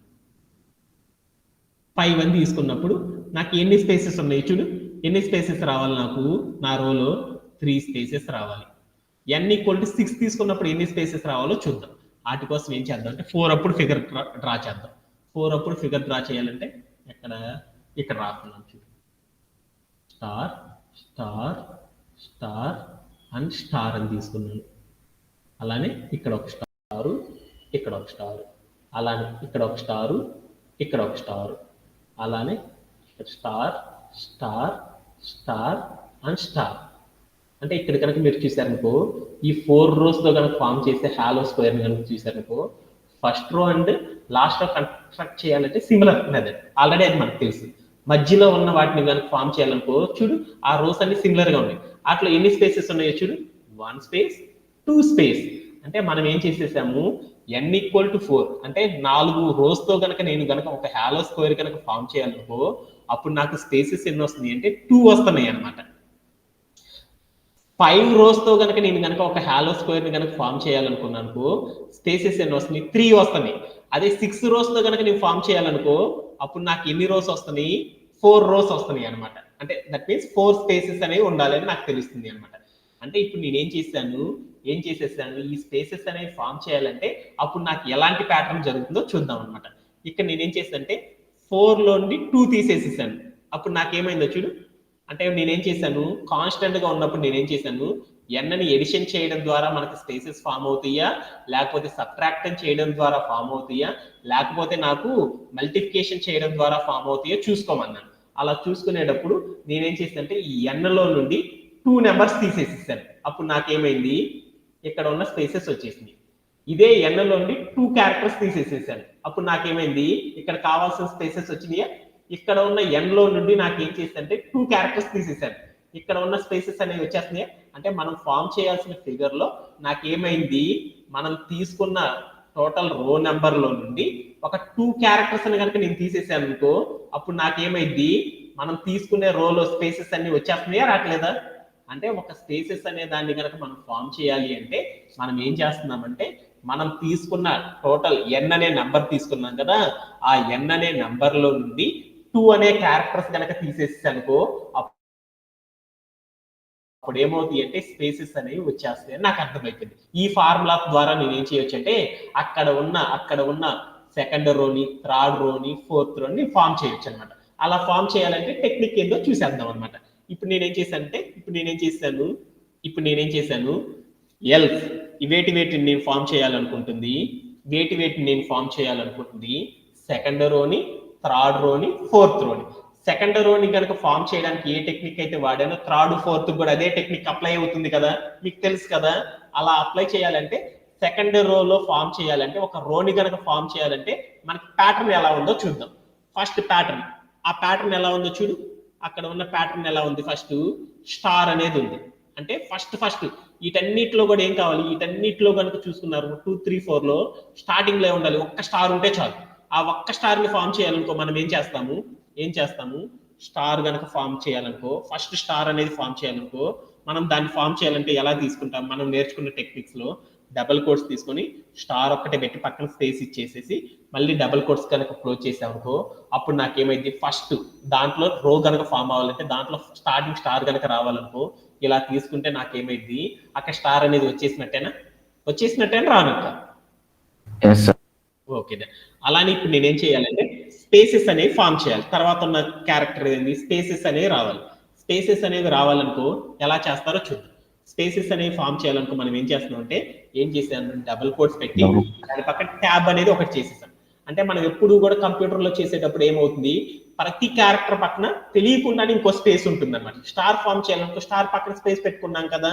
5 అని తీసుకున్నప్పుడు నాకు ఎన్ని స్పేసెస్ ఉన్నాయి చూడు. ఎన్ని స్పేసెస్ రావాలి నాకు? నా రోలో 3 స్పేసెస్ రావాలి. n = 6 తీసుకున్నప్పుడు ఎన్ని స్పేసెస్ రావాలో చూద్దాం. వాటి కోసం ఏం చేద్దాం అంటే 4 అప్పుడు ఫిగర్ డ్రా చేద్దాం. 4 అప్పుడు ఫిగర్ డ్రా చేయాలంటే ఇక్కడ రాస్తున్నాను చూడు. Star star star and star అని తీసుకున్నాను. అలానే ఇక్కడ ఒక స్టారు, ఇక్కడ ఒక స్టారు, అలానే ఇక్కడ ఒక స్టారు, ఇక్కడ ఒక స్టారు, అలానే star star star and star. అంటే ఇక్కడ కనుక మీరు చూసారనుకో, ఈ 4 రోస్ తో కనుక ఫామ్ చేసే హాలో స్క్వేర్ ని కనుక చూసారనుకో, ఫస్ట్ రో అండ్ లాస్ట్ రో కన్స్ట్రక్ట్ చేయాలంటే సిమిలర్ మెథడ్. ఆల్రెడీ అది మనకు తెలుసు. మధ్యలో ఉన్న వాటిని కనుక ఫామ్ చేయాలనుకో చూడు, ఆ రోస్ అన్ని సిమిలర్ గా ఉన్నాయి. అట్లా ఎన్ని స్పేసెస్ ఉన్నాయో చూడు. 1 స్పేస్ 2 స్పేస్. అంటే మనం ఏం చేసేసాము? n = 4 అంటే 4 రోస్ తో కనుక నేను కనుక ఒక హాలో స్క్వేర్ కనుక ఫామ్ చేయాలనుకో అప్పుడు నాకు స్పేసెస్ ఎన్ని వస్తున్నాయి అంటే 2 వస్తున్నాయి అనమాట. 5 rows తో కనుక నేను కనుక ఒక హాలో స్క్వేర్ ని కనుక ఫామ్ చేయాలనుకున్నాను స్పేసెస్ ఎన్ని వస్తున్నాయి 3 వస్తున్నాయి. అదే 6 rows తో కనుక నేను ఫామ్ చేయాలనుకో అప్పుడు నాకు ఎన్ని రోస్ వస్తున్నాయి 4 rows వస్తున్నాయి అనమాట. అంటే దట్ మీన్స్ 4 స్పేసెస్ అనేవి ఉండాలని నాకు తెలుస్తుంది అనమాట. అంటే ఇప్పుడు నేను ఏం చేసేసాను ఈ స్పేసెస్ అనేవి ఫామ్ చేయాలంటే అప్పుడు నాకు ఎలాంటి ప్యాటర్న్ జరుగుతుందో చూద్దాం అనమాట. ఇక్కడ నేనేం చేశానంటే 4 లో నుండి 2 తీసేసేసాను. అప్పుడు నాకేమైందో చూడు. అంటే నేనేం చేశాను కాన్స్టెంట్ గా ఉన్నప్పుడు నేనేం చేశాను ఎన్ని ఎడిషన్ చేయడం ద్వారా మనకి స్పేసెస్ ఫామ్ అవుతాయా, లేకపోతే సబ్ట్రాక్షన్ చేయడం ద్వారా ఫామ్ అవుతాయా, లేకపోతే నాకు మల్టిప్లికేషన్ చేయడం ద్వారా ఫామ్ అవుతాయో చూసుకోమన్నాను. అలా చూసుకునేటప్పుడు నేనేం చేశానంటే ఈ ఎన్లో నుండి 2 నెంబర్స్ తీసేసేసాను. అప్పుడు నాకేమైంది ఇక్కడ ఉన్న స్పేసెస్ వచ్చేసింది. ఇదే ఎన్లో నుండి 2 క్యారెక్టర్స్ తీసేసేసాను. అప్పుడు నాకేమైంది ఇక్కడ కావాల్సిన స్పేసెస్ వచ్చినాయా. ఇక్కడ ఉన్న ఎన్ లో నుండి నాకు ఏం చేసిందంటే 2 క్యారెక్టర్స్ తీసేసాను. ఇక్కడ ఉన్న స్పేసెస్ అనేవి వచ్చేస్తున్నాయి. అంటే మనం ఫామ్ చేయాల్సిన ఫిగర్ లో నాకేమైంది మనం తీసుకున్న టోటల్ రో నెంబర్ లో నుండి ఒక 2 క్యారెక్టర్స్ అని కనుక నేను తీసేసాను అనుకో అప్పుడు నాకేమైంది మనం తీసుకునే రోలో స్పేసెస్ అన్ని వచ్చేస్తున్నాయా రావట్లేదా. అంటే ఒక స్పేసెస్ అనే దాన్ని కనుక మనం ఫామ్ చేయాలి అంటే మనం ఏం చేస్తున్నామంటే మనం తీసుకున్న టోటల్ ఎన్ అనే నెంబర్ తీసుకున్నాం కదా ఆ ఎన్ అనే నెంబర్ లో నుండి 2 అనే క్యారెక్టర్స్ కనుక తీసేసానుకో అప్పుడు ఏమవుతాయి అంటే స్పేసెస్ అనేవి వచ్చేస్తాయి అని నాకు అర్థమైపోయింది. ఈ ఫార్ములా ద్వారా నేను ఏం చేయొచ్చు అంటే అక్కడ ఉన్న సెకండ్ రోని, థర్డ్ రోని, ఫోర్త్ రోని ఫామ్ చేయొచ్చు అనమాట. అలా ఫామ్ చేయాలంటే టెక్నిక్ ఏందో చూసేద్దాం అనమాట. ఇప్పుడు నేనేం చేశాను ఎల్స్ వేటిని నేను ఫామ్ చేయాలనుకుంటుంది సెకండ్ రోని, థర్డ్ రోని, ఫోర్త్ రోని. సెకండ్ రోని కనుక ఫామ్ చేయడానికి ఏ టెక్నిక్ అయితే వాడానో థర్డ్ ఫోర్త్ కూడా అదే టెక్నిక్ అప్లై అవుతుంది కదా, మీకు తెలుసు కదా. అలా అప్లై చేయాలంటే సెకండ్ రోలో ఫామ్ చేయాలంటే ఒక రోని కనుక ఫామ్ చేయాలంటే మనకి ప్యాటర్న్ ఎలా ఉందో చూద్దాం. ఫస్ట్ ప్యాటర్న్ ఆ ప్యాటర్న్ ఎలా ఉందో చూడు. అక్కడ ఉన్న ప్యాటర్న్ ఎలా ఉంది ఫస్ట్ స్టార్ అనేది ఉంది. అంటే ఫస్ట్ వీటన్నిటిలో కూడా ఏం కావాలి వీటన్నిటిలో కనుక చూసుకున్నారు 2, 3, 4 లో స్టార్టింగ్ లో ఉండాలి ఒక్క స్టార్ ఉంటే చాలు. ఆ ఒక్క స్టార్ ని ఫామ్ చేయాలనుకో మనం ఏం చేస్తాము స్టార్ కనుక ఫామ్ చేయాలనుకో ఫస్ట్ స్టార్ అనేది ఫామ్ చేయాలనుకో మనం దాన్ని ఫామ్ చేయాలంటే ఎలా తీసుకుంటాం మనం నేర్చుకున్న టెక్నిక్స్ లో డబుల్ కోట్స్ తీసుకొని స్టార్ ఒక్కటే పెట్టి పక్కన స్పేస్ ఇచ్చేసేసి మళ్ళీ డబుల్ కోట్స్ కనుక క్లోజ్ చేసామనుకో అప్పుడు నాకేమైంది ఫస్ట్ దాంట్లో రో కనుక ఫామ్ అవ్వాలంటే దాంట్లో స్టార్టింగ్ స్టార్ కనుక రావాలనుకో ఇలా తీసుకుంటే నాకేమైంది అక్కడ స్టార్ అనేది వచ్చేసినట్టేనా రానక్క. ఓకే అలానే ఇప్పుడు నేనేం చేయాలంటే స్పేసెస్ అనేవి ఫామ్ చేయాలి. తర్వాత ఉన్న క్యారెక్టర్ ఏంది స్పేసెస్ అనేవి రావాలి. స్పేసెస్ అనేవి రావాలనుకో ఎలా చేస్తారో చూద్దాం. స్పేసెస్ అనేవి ఫామ్ చేయాలనుకో మనం ఏం చేస్తున్నాం అంటే ఏం చేసాను డబుల్ కోట్స్ పెట్టి దాని పక్కన ట్యాబ్ అనేది ఒకటి చేసేసాం. అంటే మనం ఎప్పుడు కూడా కంప్యూటర్ లో చేసేటప్పుడు ఏమవుతుంది ప్రతి క్యారెక్టర్ పక్కన తెలియకుండానే ఇంకో స్పేస్ ఉంటుంది అనమాట. స్టార్ ఫామ్ చేయాలనుకో స్టార్ పక్కన స్పేస్ పెట్టుకున్నాం కదా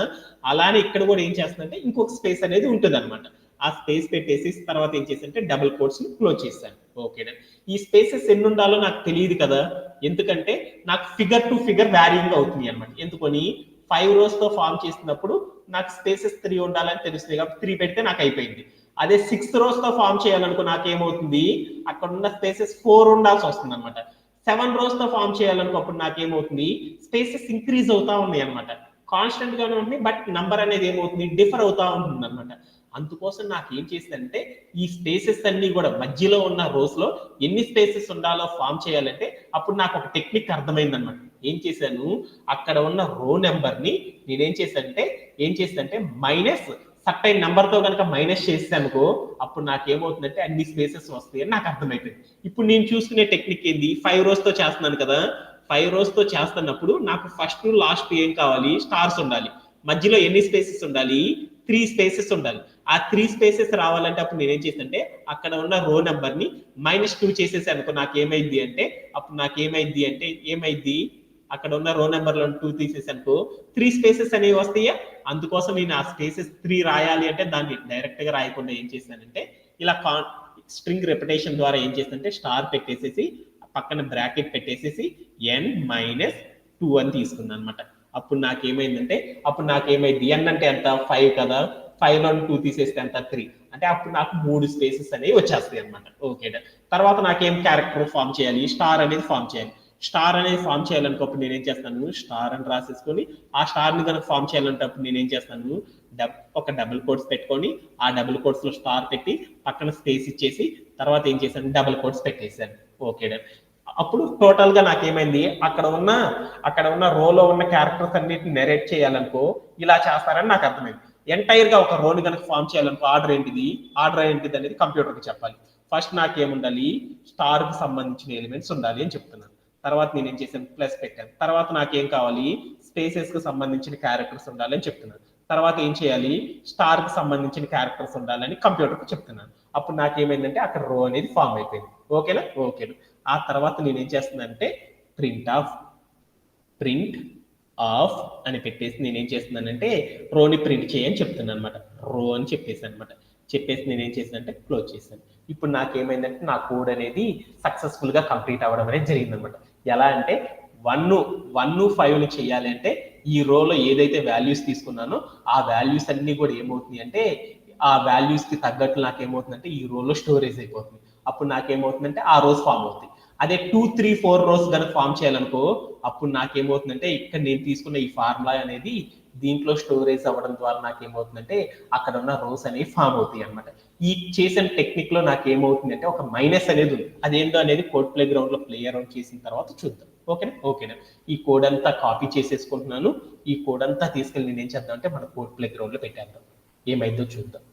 అలానే ఇక్కడ కూడా ఏం చేస్తుందంటే ఇంకొక స్పేస్ అనేది ఉంటుంది అనమాట. ఆ స్పేస్ పెట్టేసి తర్వాత ఏం చేశానంటే డబుల్ కోట్స్ క్లోజ్ చేశాను. ఓకేనా ఈ స్పేసెస్ ఎన్ని ఉండాలో నాకు తెలియదు కదా ఎందుకంటే నాకు ఫిగర్ టు ఫిగర్ వ్యారీయింగ్ అవుతుంది అనమాట. ఎందుకని 5 rows తో ఫామ్ చేసినప్పుడు నాకు స్పేసెస్ 3 ఉండాలని తెలుస్తుంది కాబట్టి 3 పెడితే నాకు అయిపోయింది. అదే 6 rows తో ఫామ్ చేయాలనుకో నాకేమవుతుంది అక్కడ ఉన్న స్పేసెస్ 4 ఉండాల్సి వస్తుంది అనమాట. 7 rows తో ఫామ్ చేయాలనుకో అప్పుడు నాకేమవుతుంది స్పేసెస్ ఇంక్రీజ్ అవుతా ఉన్నాయి అనమాట. కాన్స్టెంట్ గానే ఉంటుంది బట్ నంబర్ అనేది ఏమవుతుంది డిఫర్ అవుతా ఉంటుంది అనమాట. అందుకోసం నాకు ఏం చేసిందంటే ఈ స్పేసెస్ అన్ని కూడా మధ్యలో ఉన్న రోస్ లో ఎన్ని స్పేసెస్ ఉండాలో ఫామ్ చేయాలంటే అప్పుడు నాకు ఒక టెక్నిక్ అర్థమైంది అనమాట. ఏం చేశాను అక్కడ ఉన్న రో నెంబర్ ని నేనేం చేశానంటే మైనస్ సర్టైన్ నెంబర్ తో కనుక మైనస్ చేసానుకో అప్పుడు నాకు ఏమవుతుందంటే అన్ని స్పేసెస్ వస్తాయని నాకు అర్థమైపోయింది. ఇప్పుడు నేను చూసుకునే టెక్నిక్ ఏంది 5 rows తో చేస్తున్నాను కదా 5 rows తో చేస్తున్నప్పుడు నాకు ఫస్ట్ లాస్ట్ ఏం కావాలి స్టార్స్ ఉండాలి. మధ్యలో ఎన్ని స్పేసెస్ ఉండాలి 3 స్పేసెస్ ఉండాలి. ఆ 3 స్పేసెస్ రావాలంటే అప్పుడు నేనేం చేశానంటే అక్కడ ఉన్న రో నెంబర్ ని -2 చేసేసి అనుకో నాకేమైంది అంటే అప్పుడు ఏమైంది అక్కడ ఉన్న రో నెంబర్ లో 2 తీసేసి అనుకో 3 స్పేసెస్ అనేవి వస్తాయా. అందుకోసం నేను ఆ స్పేసెస్ 3 రాయాలి అంటే దాన్ని డైరెక్ట్ గా రాయకుండా ఏం చేశానంటే ఇలా స్ట్రింగ్ రెపిటేషన్ ద్వారా ఏం చేశానంటే స్టార్ పెట్టేసేసి పక్కన బ్రాకెట్ పెట్టేసేసి n-2 అని తీసుకున్నాను అనమాట. అప్పుడు నాకేమైందంటే n అంటే ఎంత 5 కదా 5 లో 2 తీసేస్తే ఎంత 3 అంటే అప్పుడు నాకు 3 స్పేసెస్ అనేవి వచ్చేస్తాయి అనమాట. ఓకే తర్వాత నాకేం క్యారెక్టర్ ఫామ్ చేయాలి స్టార్ అనేది ఫామ్ చేయాలి. స్టార్ అనేది ఫామ్ చేయాలనుకోప్పుడు నేనేం చేస్తాను, స్టార్ అని రాసేసుకొని ఆ స్టార్ని కనుక ఫామ్ చేయాలంటప్పుడు నేనేం చేస్తాను, ఒక డబుల్ కోట్స్ పెట్టుకొని ఆ డబుల్ కోట్స్లో స్టార్ పెట్టి పక్కన స్పేస్ ఇచ్చేసి తర్వాత ఏం చేశాను, డబుల్ కోట్స్ పెట్టేశాను. Okay done. అప్పుడు టోటల్ గా నాకేమైంది, అక్కడ ఉన్న రోలో ఉన్న క్యారెక్టర్స్ అన్నిటిని నెరేట్ చేయాలనుకో ఇలా చేస్తారని నాకు అర్థమైంది. ఎంటైర్ గా ఒక రోని కనుక ఫామ్ చేయాలనుకో ఆర్డర్ ఏంటిది అనేది కంప్యూటర్కి చెప్పాలి. ఫస్ట్ నాకేముండాలి, స్టార్ కి సంబంధించిన ఎలిమెంట్స్ ఉండాలి అని చెప్తున్నాను. తర్వాత నేను ఏం చేశాను, ప్లస్ పెట్టాను. తర్వాత నాకేం కావాలి, స్పేసెస్ కి సంబంధించిన క్యారెక్టర్స్ ఉండాలి అని చెప్తున్నాను. తర్వాత ఏం చేయాలి, స్టార్ కి సంబంధించిన క్యారెక్టర్స్ ఉండాలని కంప్యూటర్కి చెప్తున్నాను. అప్పుడు నాకేమైందంటే అక్కడ రో అనేది ఫామ్ అయిపోయింది. ఓకేనా. ఆ తర్వాత నేను ఏం చేస్తున్నానంటే ప్రింట్ ఆఫ్ అని పెట్టేసి నేను ఏం చేస్తున్నానంటే రోని ప్రింట్ చేయని చెప్తున్నాను అనమాట. రో అని చెప్పేసి నేను ఏం చేశానంటే క్లోజ్ చేశాను. ఇప్పుడు నాకేమైందంటే నా కోడ్ అనేది సక్సెస్ఫుల్ గా కంప్లీట్ అవ్వడం అనేది జరిగిందనమాట. ఎలా అంటే 1 5 చేయాలి అంటే ఈ రోలో ఏదైతే వాల్యూస్ తీసుకున్నానో ఆ వాల్యూస్ అన్ని కూడా ఏమవుతుంది అంటే ఆ వాల్యూస్ కి తగ్గట్టు నాకేమవుతుందంటే ఈ రోలో స్టోరేజ్ అయిపోతుంది. అప్పుడు నాకేమవుతుందంటే ఆ రోస్ ఫామ్ అవుతుంది. అదే 2 3 4 రోస్ కనుక ఫామ్ చేయాలనుకో అప్పుడు నాకేమవుతుందంటే ఇక్కడ నేను తీసుకున్న ఈ ఫార్ములా అనేది దీంట్లో స్టోరేజ్ అవ్వడం ద్వారా నాకేమవుతుందంటే అక్కడ ఉన్న రోస్ అనేవి ఫామ్ అవుతాయి అనమాట. ఈ చేసిన టెక్నిక్ లో నాకేమవుతుందంటే ఒక మైనస్ అనేది ఉంది. అదేందో అనేది కోడ్ ప్లే గ్రౌండ్ లో ప్లే అరౌండ్ చేసిన తర్వాత చూద్దాం. ఓకేనా. ఈ కోడ్ అంతా కాపీ చేసేసుకుంటున్నాను. ఈ కోడ్ అంతా తీసుకెళ్ళి నేను ఏం చేద్దాం అంటే మన కోడ్ ప్లే గ్రౌండ్ లో పెట్టేద్దాం, ఏమైందో చూద్దాం.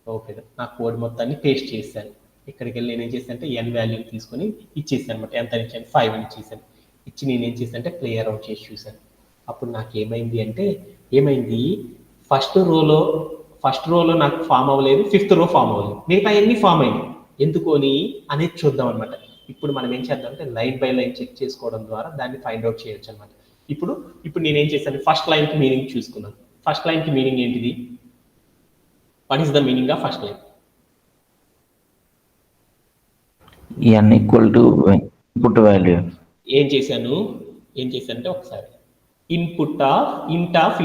ఓకేనా. నా కోడ్ మొత్తాన్ని పేస్ట్ చేశాను. ఇక్కడికి వెళ్ళి నేను ఏం చేశాను అంటే ఎన్ వాల్యూ తీసుకొని ఇచ్చేసాను అనమాట. ఎంత ఇచ్చాను, 5 అని ఇచ్చేసాను. ఇచ్చి నేను ఏం చేశాను అంటే ప్లే అరౌండ్ చేసి చూశాను. అప్పుడు నాకు ఏమైంది ఫస్ట్ రోలో నాకు ఫామ్ అవ్వలేదు, 5th రో ఫామ్ అవ్వలేదు, మిగతా అన్ని ఫామ్ అయింది. ఎందుకోని అనేది చూద్దాం అనమాట. ఇప్పుడు మనం ఏం చేద్దాం అంటే లైన్ బై లైన్ చెక్ చేసుకోవడం ద్వారా దాన్ని ఫైండ్ అవుట్ చేయొచ్చు అనమాట. ఇప్పుడు నేనేం చేశాను, ఫస్ట్ లైన్ కి మీనింగ్ చూసుకున్నాను. ఫస్ట్ లైన్ కి మీనింగ్ ఏంటిది, what is the meaning of first line? n equal to input value. ఏం చేశానంటే ఒకసారి ఇంట్ ఆఫ్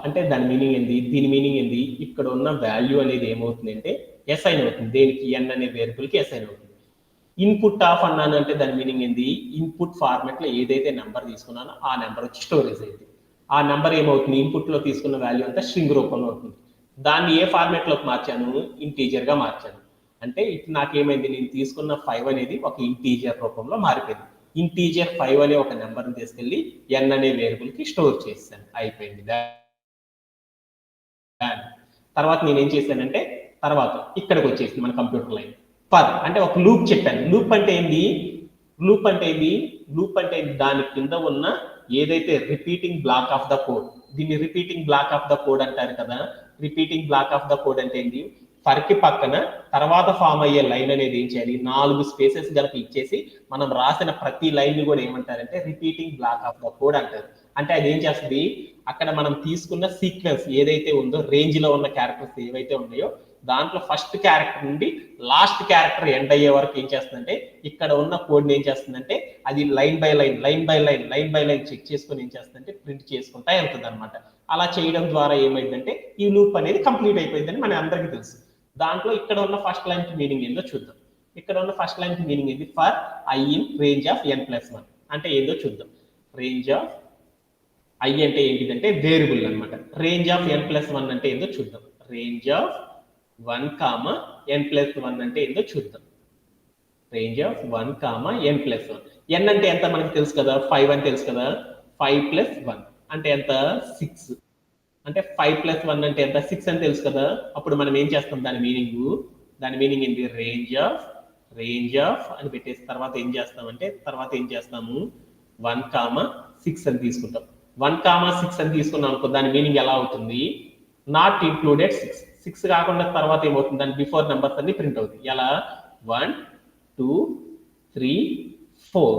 అంటే దాని మీనింగ్ ఏంది, దీని మీనింగ్ ఏంది, ఇక్కడ ఉన్న వాల్యూ అనేది ఏమవుతుంది అంటే అసైన్ అవుతుంది. దేనికి, ఎన్ అనే వేరియబుల్ కి అసైన్ అవుతుంది. ఇన్పుట్ ఆఫ్ అన్నాను అంటే దాని మీనింగ్ ఏంది, ఇన్పుట్ ఫార్మాట్ లో ఏదైతే నెంబర్ తీసుకున్నానో ఆ నెంబర్ వచ్చి స్టోరేజ్ అయింది. ఆ నెంబర్ ఏమవుతుంది, ఇన్పుట్ లో తీసుకున్న వాల్యూ అంతా స్ట్రింగ్ రూపంలో అవుతుంది. దాన్ని ఏ ఫార్మాట్ లోకి మార్చాను, ఇంటీజర్ గా మార్చాను. అంటే ఇప్పుడు నాకేమైంది, నేను తీసుకున్న 5 అనేది ఒక ఇంటీజర్ రూపంలో మారిపోయింది. ఇంటీజర్ 5 అనే ఒక నెంబర్ని తీసుకెళ్లి ఎన్ అనే వేరియబుల్ కి స్టోర్ చేశాను, అయిపోయింది. తర్వాత నేనేం చేశానంటే తర్వాత ఇక్కడికి వచ్చేసింది మన కంప్యూటర్ లైన్. ఫర్ అంటే ఒక లూప్ చెప్పాను. లూప్ అంటే ఏంది దాని కింద ఉన్న ఏదైతే repeating block of the code, దీన్ని repeating block of the code అంటారు కదా. Repeating block of the code అంటే ఏంటి, ఫర్ కి పక్కన తర్వాత ఫామ్ అయ్యే లైన్ అనేది ఏం చేయాలి, 4 స్పేసెస్ కనుక ఇచ్చేసి మనం రాసిన ప్రతి లైన్ ని కూడా ఏమంటారంటే repeating block of the code అంటారు. అంటే అది ఏం చేస్తుంది, అక్కడ మనం తీసుకున్న సీక్వెన్స్ ఏదైతే ఉందో, రేంజ్ లో ఉన్న క్యారెక్టర్స్ ఏవైతే ఉన్నాయో దాంట్లో ఫస్ట్ క్యారెక్టర్ నుండి లాస్ట్ క్యారెక్టర్ ఎండ్ అయ్యే వరకు ఏం చేస్తుందంటే ఇక్కడ ఉన్న కోడ్ ఏం చేస్తుందంటే అది లైన్ బై లైన్ చెక్ చేసుకొని ఏం చేస్తుందంటే ప్రింట్ చేసుకుంటా వెళ్తుంది అనమాట. అలా చేయడం ద్వారా ఏమైందంటే ఈ లూప్ అనేది కంప్లీట్ అయిపోయిందని మన అందరికీ తెలుసు. దాంట్లో ఇక్కడ ఉన్న ఫస్ట్ లైన్ కి మీనింగ్ ఏందో చూద్దాం. ఇక్కడ ఉన్న ఫస్ట్ లైన్ కి మీనింగ్ ఏంది, for I in range of n+1 అంటే ఏందో చూద్దాం. రేంజ్ ఆఫ్ ఐ అంటే ఏంటిదంటే వేరియబుల్ అనమాట. రేంజ్ ఆఫ్ n+1 అంటే ఏందో చూద్దాం. రేంజ్ ఆఫ్ 1, n+1 అంటే ఏందో చూద్దాం. Range of 1, n+1. n అంటే ఎంత మనకి తెలుసు కదా, 5 అని తెలుసు కదా. 5 + 1 అంటే ఎంత, 6. అంటే 5 + 1 అంటే ఎంత, 6 అని తెలుసు కదా. అప్పుడు మనం ఏం చేస్తాం, దాని మీనింగ్ ఏంటి, రేంజ్ ఆఫ్ అని పెట్టేసి తర్వాత ఏం చేస్తాము 1, 6 అని తీసుకుంటాం. 1, 6 అని తీసుకున్నాం అనుకో దాని మీనింగ్ ఎలా అవుతుంది, నాట్ ఇంక్లూడెడ్ 6 కాకుండా తర్వాత ఏమవుతుంది, దాని బిఫోర్ నెంబర్స్ అన్ని ప్రింట్ అవుతాయి. ఎలా, 1 2 3 4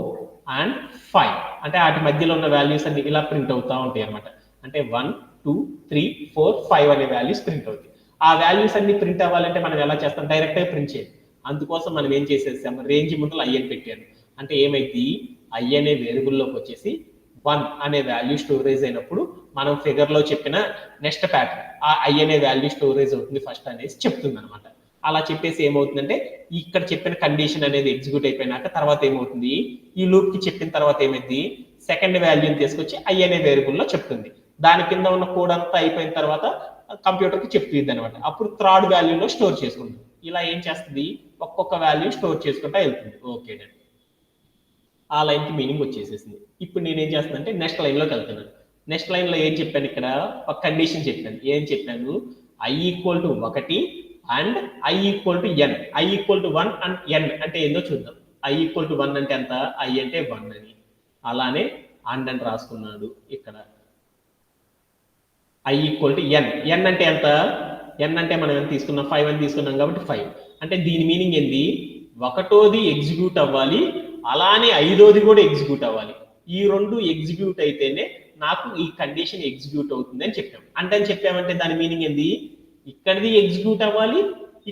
and 5 అంటే వాటి మధ్యలో ఉన్న వాల్యూస్ అన్ని ఇలా ప్రింట్ అవుతా ఉంటాయి అనమాట. అంటే 1 2 3 4 5 అనే వాల్యూస్ ప్రింట్ అవుతాయి. ఆ వాల్యూస్ అన్ని ప్రింట్ అవ్వాలంటే మనం ఎలా చేస్తాం, డైరెక్ట్ గా ప్రింట్ చేయాలి. అందుకోసం మనం ఏం చేసేసాము, రేంజ్ ముందు ఐ అని పెట్టాను. అంటే ఏమైంది, ఐ అనే వేరియబుల్ లోకి వచ్చేసి 1 అనే వాల్యూ స్టోరేజ్ అయినప్పుడు మనం ఫిగర్ లో చెప్పిన నెక్స్ట్ ప్యాటర్న్ ఆ ఐ అనే వాల్యూ స్టోరేజ్ అవుతుంది ఫస్ట్ అనేసి చెప్తుంది అనమాట. అలా చెప్పేసి ఏమవుతుందంటే ఇక్కడ చెప్పిన కండిషన్ అనేది ఎగ్జిక్యూట్ అయిపోయినాక తర్వాత ఏమవుతుంది, ఈ లూప్ కి చెప్పిన తర్వాత ఏమైంది, సెకండ్ వాల్యూని తీసుకొచ్చి ఐ అనే వేరియబుల్ లో చెప్తుంది. దాని కింద ఉన్న కోడ్ అంతా అయిపోయిన తర్వాత కంప్యూటర్ కి చెప్తుంది అనమాట. అప్పుడు థర్డ్ వాల్యూలో స్టోర్ చేసుకుంటుంది. ఇలా ఏం చేస్తుంది, ఒక్కొక్క వాల్యూ స్టోర్ చేసుకుంటా వెళ్తుంది. ఓకే, ఆ లైన్ కి మీనింగ్ వచ్చేసేసింది. ఇప్పుడు నేనేం చేస్తానంటే నెక్స్ట్ లైన్ లోకి వెళ్తున్నాను. నెక్స్ట్ లైన్ లో ఏం చెప్పాను, ఇక్కడ ఒక కండిషన్ చెప్పాను. ఏం చెప్పాను, i equal to 1 and i equal to n. I equal to 1 and n అంటే ఏందో చూద్దాం. ఐ ఈక్వల్ టు 1 అంటే ఎంత, ఐ అంటే 1 అని, అలానే అండ్ అని రాసుకున్నాడు. ఇక్కడ ఐ ఈక్వల్ టు ఎన్. ఎన్ అంటే ఎంత, ఎన్ అంటే మనం ఎంత తీసుకున్నాం, 5 అని తీసుకున్నాం కాబట్టి 5. అంటే దీని మీనింగ్ ఏంది, ఒకటోది ఎగ్జిక్యూట్ అవ్వాలి, అలానే ఐదోది కూడా ఎగ్జిక్యూట్ అవ్వాలి. ఈ రెండు ఎగ్జిక్యూట్ అయితేనే నాకు ఈ కండిషన్ ఎగ్జిక్యూట్ అవుతుంది అని చెప్పాం. అంటే అని చెప్పామంటే దాని మీనింగ్ ఏంది, ఇక్కడిది ఎగ్జిక్యూట్ అవ్వాలి,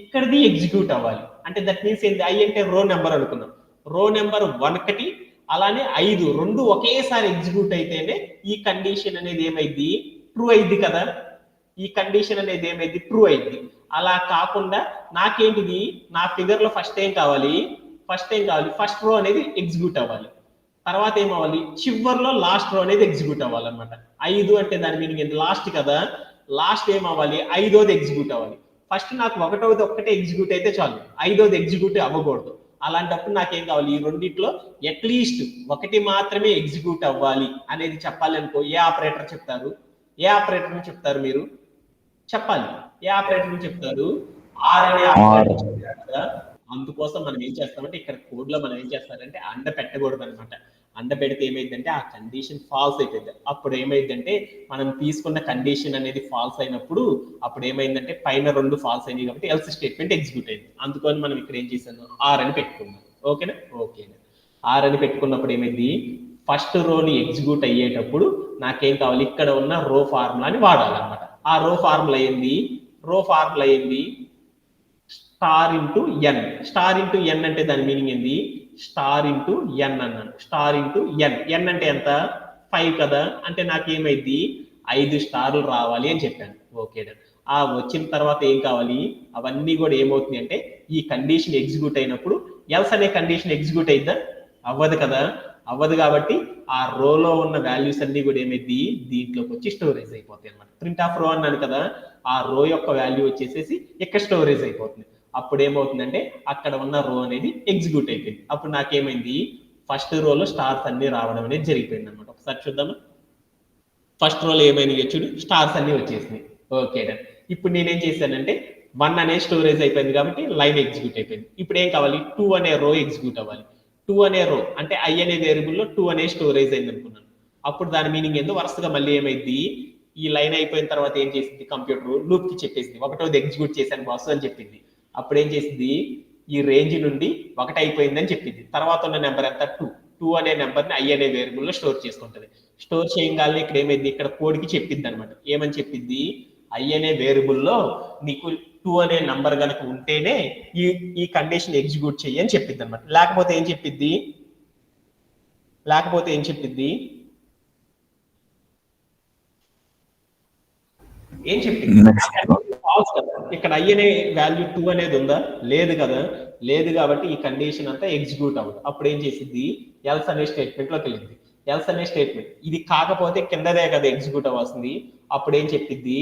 ఇక్కడిది ఎగ్జిక్యూట్ అవ్వాలి. అంటే దట్ మీన్స్ ఏంది, ఐ అంటే రో నెంబర్ అనుకున్నాం. రో నెంబర్ 1 అలానే 5 రెండు ఒకేసారి ఎగ్జిక్యూట్ అయితేనే ఈ కండిషన్ అనేది ఏమైంది, ట్రూ అయింది కదా. ఈ కండిషన్ అనేది ఏమైంది, ట్రూ అయింది. అలా కాకుండా నాకేంటిది, నా ఫిగర్ లో ఫస్ట్ ఏం కావాలి, ఫస్ట్ రో అనేది ఎగ్జిక్యూట్ అవ్వాలి. తర్వాత ఏమవ్వాలి, చివర్లో లాస్ట్ రో అనేది ఎగ్జిక్యూట్ అవ్వాలన్నమాట. 5 అంటే దాని మీనింగ్ ఏంటి, లాస్ట్ కదా. లాస్ట్ ఏమవ్వాలి, ఐదోది ఎగ్జిక్యూట్ అవ్వాలి. ఫస్ట్ నాకు ఒకటోది ఒక్కటే ఎగ్జిక్యూట్ అయితే చాలు, ఐదోది ఎగ్జిక్యూట్ అవ్వకూడదు. అలాంటప్పుడు నాకేం కావాలి, ఈ రెండిట్లో అట్లీస్ట్ ఒకటి మాత్రమే ఎగ్జిక్యూట్ అవ్వాలి అనేది చెప్పాలనుకో ఏ ఆపరేటర్ చెప్తారు, ఏ ఆపరేటర్ చెప్తారు మీరు చెప్పాలి, ఏ ఆపరేటర్ చెప్తారు, ఆర్ అనే ఆపరేటర్ చెప్తారు కదా. అందుకోసం మనం ఏం చేస్తామంటే ఇక్కడ కోడ్ లో మనం ఏం చేస్తారంటే అండ పెట్టకూడదు అనమాట. అండ పెడితే ఏమైందంటే ఆ కండిషన్ ఫాల్స్ అయిపోయింది. అప్పుడు ఏమైందంటే మనం తీసుకున్న కండిషన్ అనేది ఫాల్స్ అయినప్పుడు అప్పుడు ఏమైందంటే పైన రెండు ఫాల్స్ అయినాయి కాబట్టి ఎల్స్ స్టేట్మెంట్ ఎగ్జిక్యూట్ అయింది. అందుకని మనం ఇక్కడ ఏం చేసాము, ఆర్ అని పెట్టుకున్నాం. ఓకేనా, ఓకేనా. ఆర్ అని పెట్టుకున్నప్పుడు ఏమైంది, ఫస్ట్ రోని ఎగ్జిక్యూట్ అయ్యేటప్పుడు నాకేం కావాలి, ఇక్కడ ఉన్న రో ఫార్ములాని వాడాలన్నమాట. ఆ రో ఫార్ములా ఏంది, స్టార్ ఇంటూ ఎన్. స్టార్ ఇంటూ ఎన్ అంటే దాని మీనింగ్ ఏంది, స్టార్ ఇంటూ ఎన్ అన్నాను. స్టార్ ఇంటూ ఎన్. ఎన్ అంటే ఎంత, 5 కదా. అంటే నాకేమైంది, 5 స్టార్లు రావాలి అని చెప్పాను. ఓకే, ఆ వచ్చిన తర్వాత ఏం కావాలి, అవన్నీ కూడా ఏమవుతుంది అంటే ఈ కండిషన్ ఎగ్జిక్యూట్ అయినప్పుడు ఎల్స్ అనే కండిషన్ ఎగ్జిక్యూట్ అయిద్దా, అవ్వదు కదా. అవ్వదు కాబట్టి ఆ రోలో ఉన్న వాల్యూస్ అన్ని కూడా ఏమైంది, దీంట్లోకి వచ్చి స్టోరేజ్ అయిపోతాయి అనమాట. ప్రింట్ ఆఫ్ రో అన్నాను కదా, ఆ రో యొక్క వాల్యూ వచ్చేసేసి ఇక్కడ స్టోరేజ్ అయిపోతుంది. అప్పుడు ఏమవుతుందంటే అక్కడ ఉన్న రో అనేది ఎగ్జిక్యూట్ అయిపోయింది. అప్పుడు నాకేమైంది, ఫస్ట్ రోలో స్టార్స్ అన్ని రావడం అనేది జరిగిపోయింది అనమాట. ఒకసారి చూద్దామా, ఫస్ట్ రోలో ఏమైనా చూడు, స్టార్స్ అన్ని వచ్చేసినాయి. ఓకే, ఇప్పుడు నేనేం చేశానంటే 1 అనే స్టోరేజ్ అయిపోయింది కాబట్టి లైన్ ఎగ్జిక్యూట్ అయిపోయింది. ఇప్పుడు ఏం కావాలి, 2 అనే రో ఎగ్జిక్యూట్ అవ్వాలి. 2 అనే రో అంటే ఐ అనే వేరియబుల్లో 2 అనే స్టోరేజ్ అయింది అనుకున్నాను. అప్పుడు దాని మీనింగ్ ఏందో వరుసగా మళ్ళీ ఏమైంది, ఈ లైన్ అయిపోయిన తర్వాత ఏం చేసింది, కంప్యూటర్ లూప్ కి చెప్పేసింది, ఒకటోది ఎగ్జిక్యూట్ చేశాను బాస్ అని చెప్పింది. అప్పుడు ఏం చేసింది, ఈ రేంజ్ నుండి 1 అయిపోయిందని చెప్పింది. తర్వాత ఉన్న నెంబర్ ఎంత, 2 అనే నెంబర్ని ఐ అనే వేరియబుల్లో స్టోర్ చేసుకుంటుంది. స్టోర్ చేయగానే ఇక్కడ ఏమైంది, ఇక్కడ కోడ్కి చెప్పింది అనమాట. ఏమని చెప్పింది, ఐ అనే వేరియబుల్లో నీకు 2 అనే నంబర్ కనుక ఉంటేనే ఈ కండిషన్ ఎగ్జిక్యూట్ చెయ్యి అని చెప్పింది అనమాట. లేకపోతే ఏం చెప్పిద్ది, ఏం చెప్పింది, ఫాల్స్ కదా. ఇక్కడ ఐ అనే వాల్యూ 2 అనేది ఉందా, లేదు కదా. లేదు కాబట్టి ఈ కండిషన్ అంతా ఎగ్జిక్యూట్ అవ్వదు. అప్పుడు ఏం చేసింది, ఎల్స్ అనే స్టేట్మెంట్ లోకి వెళ్ళింది. ఎల్స్ అనే స్టేట్మెంట్ ఇది కాకపోతే కిందదే కదా ఎగ్జిక్యూట్ అవ్వాల్సింది. అప్పుడు ఏం చెప్పింది,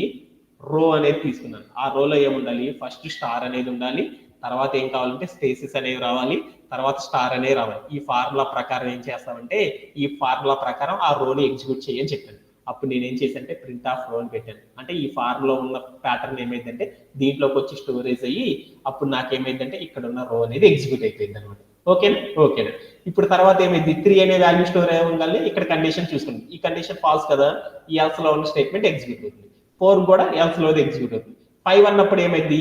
రో అనేది తీసుకున్నాను. ఆ రోలో ఏముండాలి, ఫస్ట్ స్టార్ అనేది ఉండాలి, తర్వాత ఏం కావాలంటే స్పేసెస్ అనేవి రావాలి, తర్వాత స్టార్ అనేవి రావాలి. ఈ ఫార్ములా ప్రకారం ఏం చేస్తామంటే ఈ ఫార్ములా ప్రకారం ఆ రోని ఎగ్జిక్యూట్ చేయని చెప్పాను. అప్పుడు నేనేం చేశానంటే ప్రింట్ ఆఫ్ రో అని పెట్టాను. అంటే ఈ ఫార్ములా ఉన్న ప్యాటర్న్ ఏమైందంటే దీంట్లోకి వచ్చి స్టోరేజ్ అయ్యి అప్పుడు నాకేమైందంటే ఇక్కడ ఉన్న రో అనేది ఎగ్జిక్యూట్ అయిపోయింది అనమాట. ఓకేనా, ఓకేనా. ఇప్పుడు తర్వాత ఏమైంది, 3 అనే వాల్యూ స్టోర్ అవ్వగానే ఇక్కడ కండిషన్ చూసుకోండి, ఈ కండిషన్ ఫాల్స్ కదా, ఈ ఎల్స్ లో ఉన్న స్టేట్మెంట్ ఎగ్జిక్యూట్ అవుతుంది. 4 కూడా ఎల్స్ లో ఎగ్జిక్యూట్ అవుతుంది. 5 అన్నప్పుడు ఏమైంది,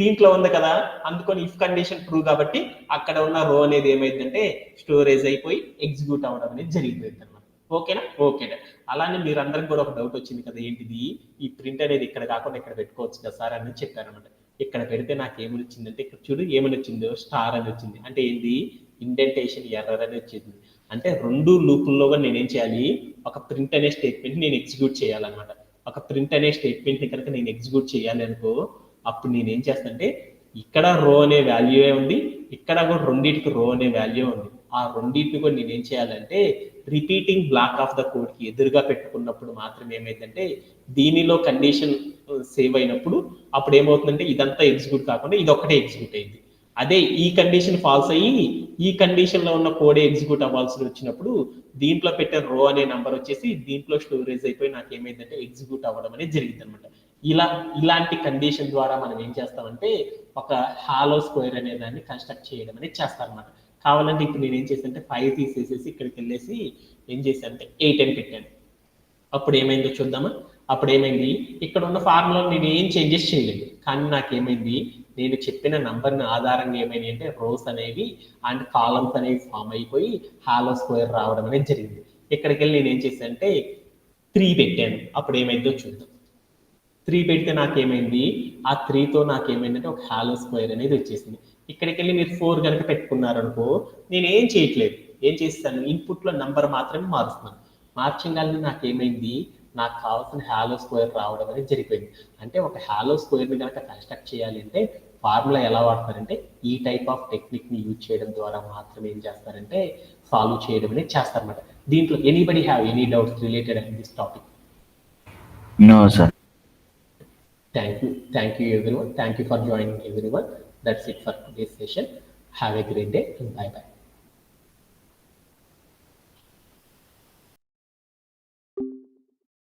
దీంట్లో ఉంది కదా, అందుకని ఇఫ్ కండిషన్ ట్రూ కాబట్టి అక్కడ ఉన్న రో అనేది ఏమైందంటే స్టోరేజ్ అయిపోయి ఎగ్జిక్యూట్ అవ్వడం అనేది జరిగిపోయింది అనమాట. ఓకేనా, ఓకేనా. అలానే మీరు అందరికి కూడా ఒక డౌట్ వచ్చింది కదా, ఏంటిది ఈ ప్రింట్ అనేది ఇక్కడ కాకుండా ఇక్కడ పెట్టుకోవచ్చు కదా సార్ అని చెప్పారు అనమాట. ఇక్కడ పెడితే నాకు ఏమని వచ్చిందంటే, ఇక్కడ చూడు ఏమని వచ్చిందో, స్టార్ అని వచ్చింది. అంటే ఏంది, ఇండెంటేషన్ ఎర్రర్ అని వచ్చింది. అంటే రెండు లూపుల్లో నేనేం చేయాలి, ఒక ప్రింట్ అనే స్టేట్మెంట్ నేను ఎగ్జిక్యూట్ చేయాలన్నమాట. ఒక ప్రింట్ అనే స్టేట్మెంట్ ని కనుక నేను ఎగ్జిక్యూట్ చేయాలి అనుకో, అప్పుడు నేను ఏం చేస్తానంటే ఇక్కడ రో అనే వాల్యూ ఉంది, ఇక్కడ కూడా రెండింటికి రో అనే వాల్యూ ఉంది. ఆ రెండింటిని కూడా నేను ఏం చేయాలంటే repeating block of the code కి ఎదురుగా పెట్టుకున్నప్పుడు మాత్రం ఏమైందంటే దీనిలో కండిషన్ సేవ్ అయినప్పుడు అప్పుడు ఏమవుతుందంటే ఇదంతా ఎగ్జిక్యూట్ కాకుండా ఇది ఒకటే ఎగ్జిక్యూట్ అయింది. అదే ఈ కండిషన్ ఫాల్స్ అయ్యి ఈ కండిషన్ లో ఉన్న కోడే ఎగ్జిక్యూట్ అవ్వాల్సి వచ్చినప్పుడు దీంట్లో పెట్టిన రో అనే నంబర్ వచ్చేసి దీంట్లో స్టోరేజ్ అయిపోయి నాకు ఏమైందంటే ఎగ్జిక్యూట్ అవ్వడం అనేది జరిగింది అనమాట. ఇలాంటి కండిషన్ ద్వారా మనం ఏం చేస్తామంటే ఒక హాలో స్క్వేర్ అనే దాన్ని కన్స్ట్రక్ట్ చేయడం అనేది చేస్తాం అనమాట. కావాలంటే ఇప్పుడు నేను ఏం చేశానంటే 5 తీసేసేసి ఇక్కడికి వెళ్ళేసి ఏం చేశానంటే 8 అని పెట్టాను. అప్పుడు ఏమైందో చూద్దామా. అప్పుడు ఏమైంది, ఇక్కడ ఉన్న ఫార్ములా నేను ఏం చేంజెస్ చేయలేదు, కానీ నాకేమైంది నేను చెప్పిన నంబర్ని ఆధారంగా ఏమైంది అంటే రోస్ అనేవి అండ్ కాలమ్స్ అనేవి ఫామ్ అయిపోయి హాలో స్క్వేర్ రావడం అనేది జరిగింది. ఇక్కడికి వెళ్ళి నేను ఏం చేశానంటే 3 పెట్టాను. అప్పుడు ఏమైందో చూద్దాం. 3 పెడితే నాకేమైంది, ఆ 3తో నాకేమైందంటే ఒక హాలో స్క్వేర్ అనేది వచ్చేసింది. ఇక్కడికి వెళ్ళి మీరు 4 కనుక పెట్టుకున్నారనుకో నేను ఏం చేయట్లేదు, ఏం చేస్తాను ఇన్పుట్లో నంబర్ మాత్రమే మారుస్తున్నాను. మార్చగానే నాకేమైంది, నాకు కావాల్సిన హాలో స్క్వేర్ రావడం అనేది జరిగిపోయింది. అంటే ఒక హాలో స్క్వేర్ని కనుక కన్స్ట్రక్ట్ చేయాలి అంటే ఫార్ములా ఎలా వాడతారంటే ఈ టైప్ ఆఫ్ టెక్నిక్ని యూజ్ చేయడం ద్వారా మాత్రమే ఏం చేస్తారంటే సాల్వ్ చేయడం అనేది చేస్తారన్నమాట. దీంట్లో anybody have any doubts related and this topic? No, sir. Thank you everyone. Thank you for joining everyone. That's it for today's session. Have a great day and bye bye.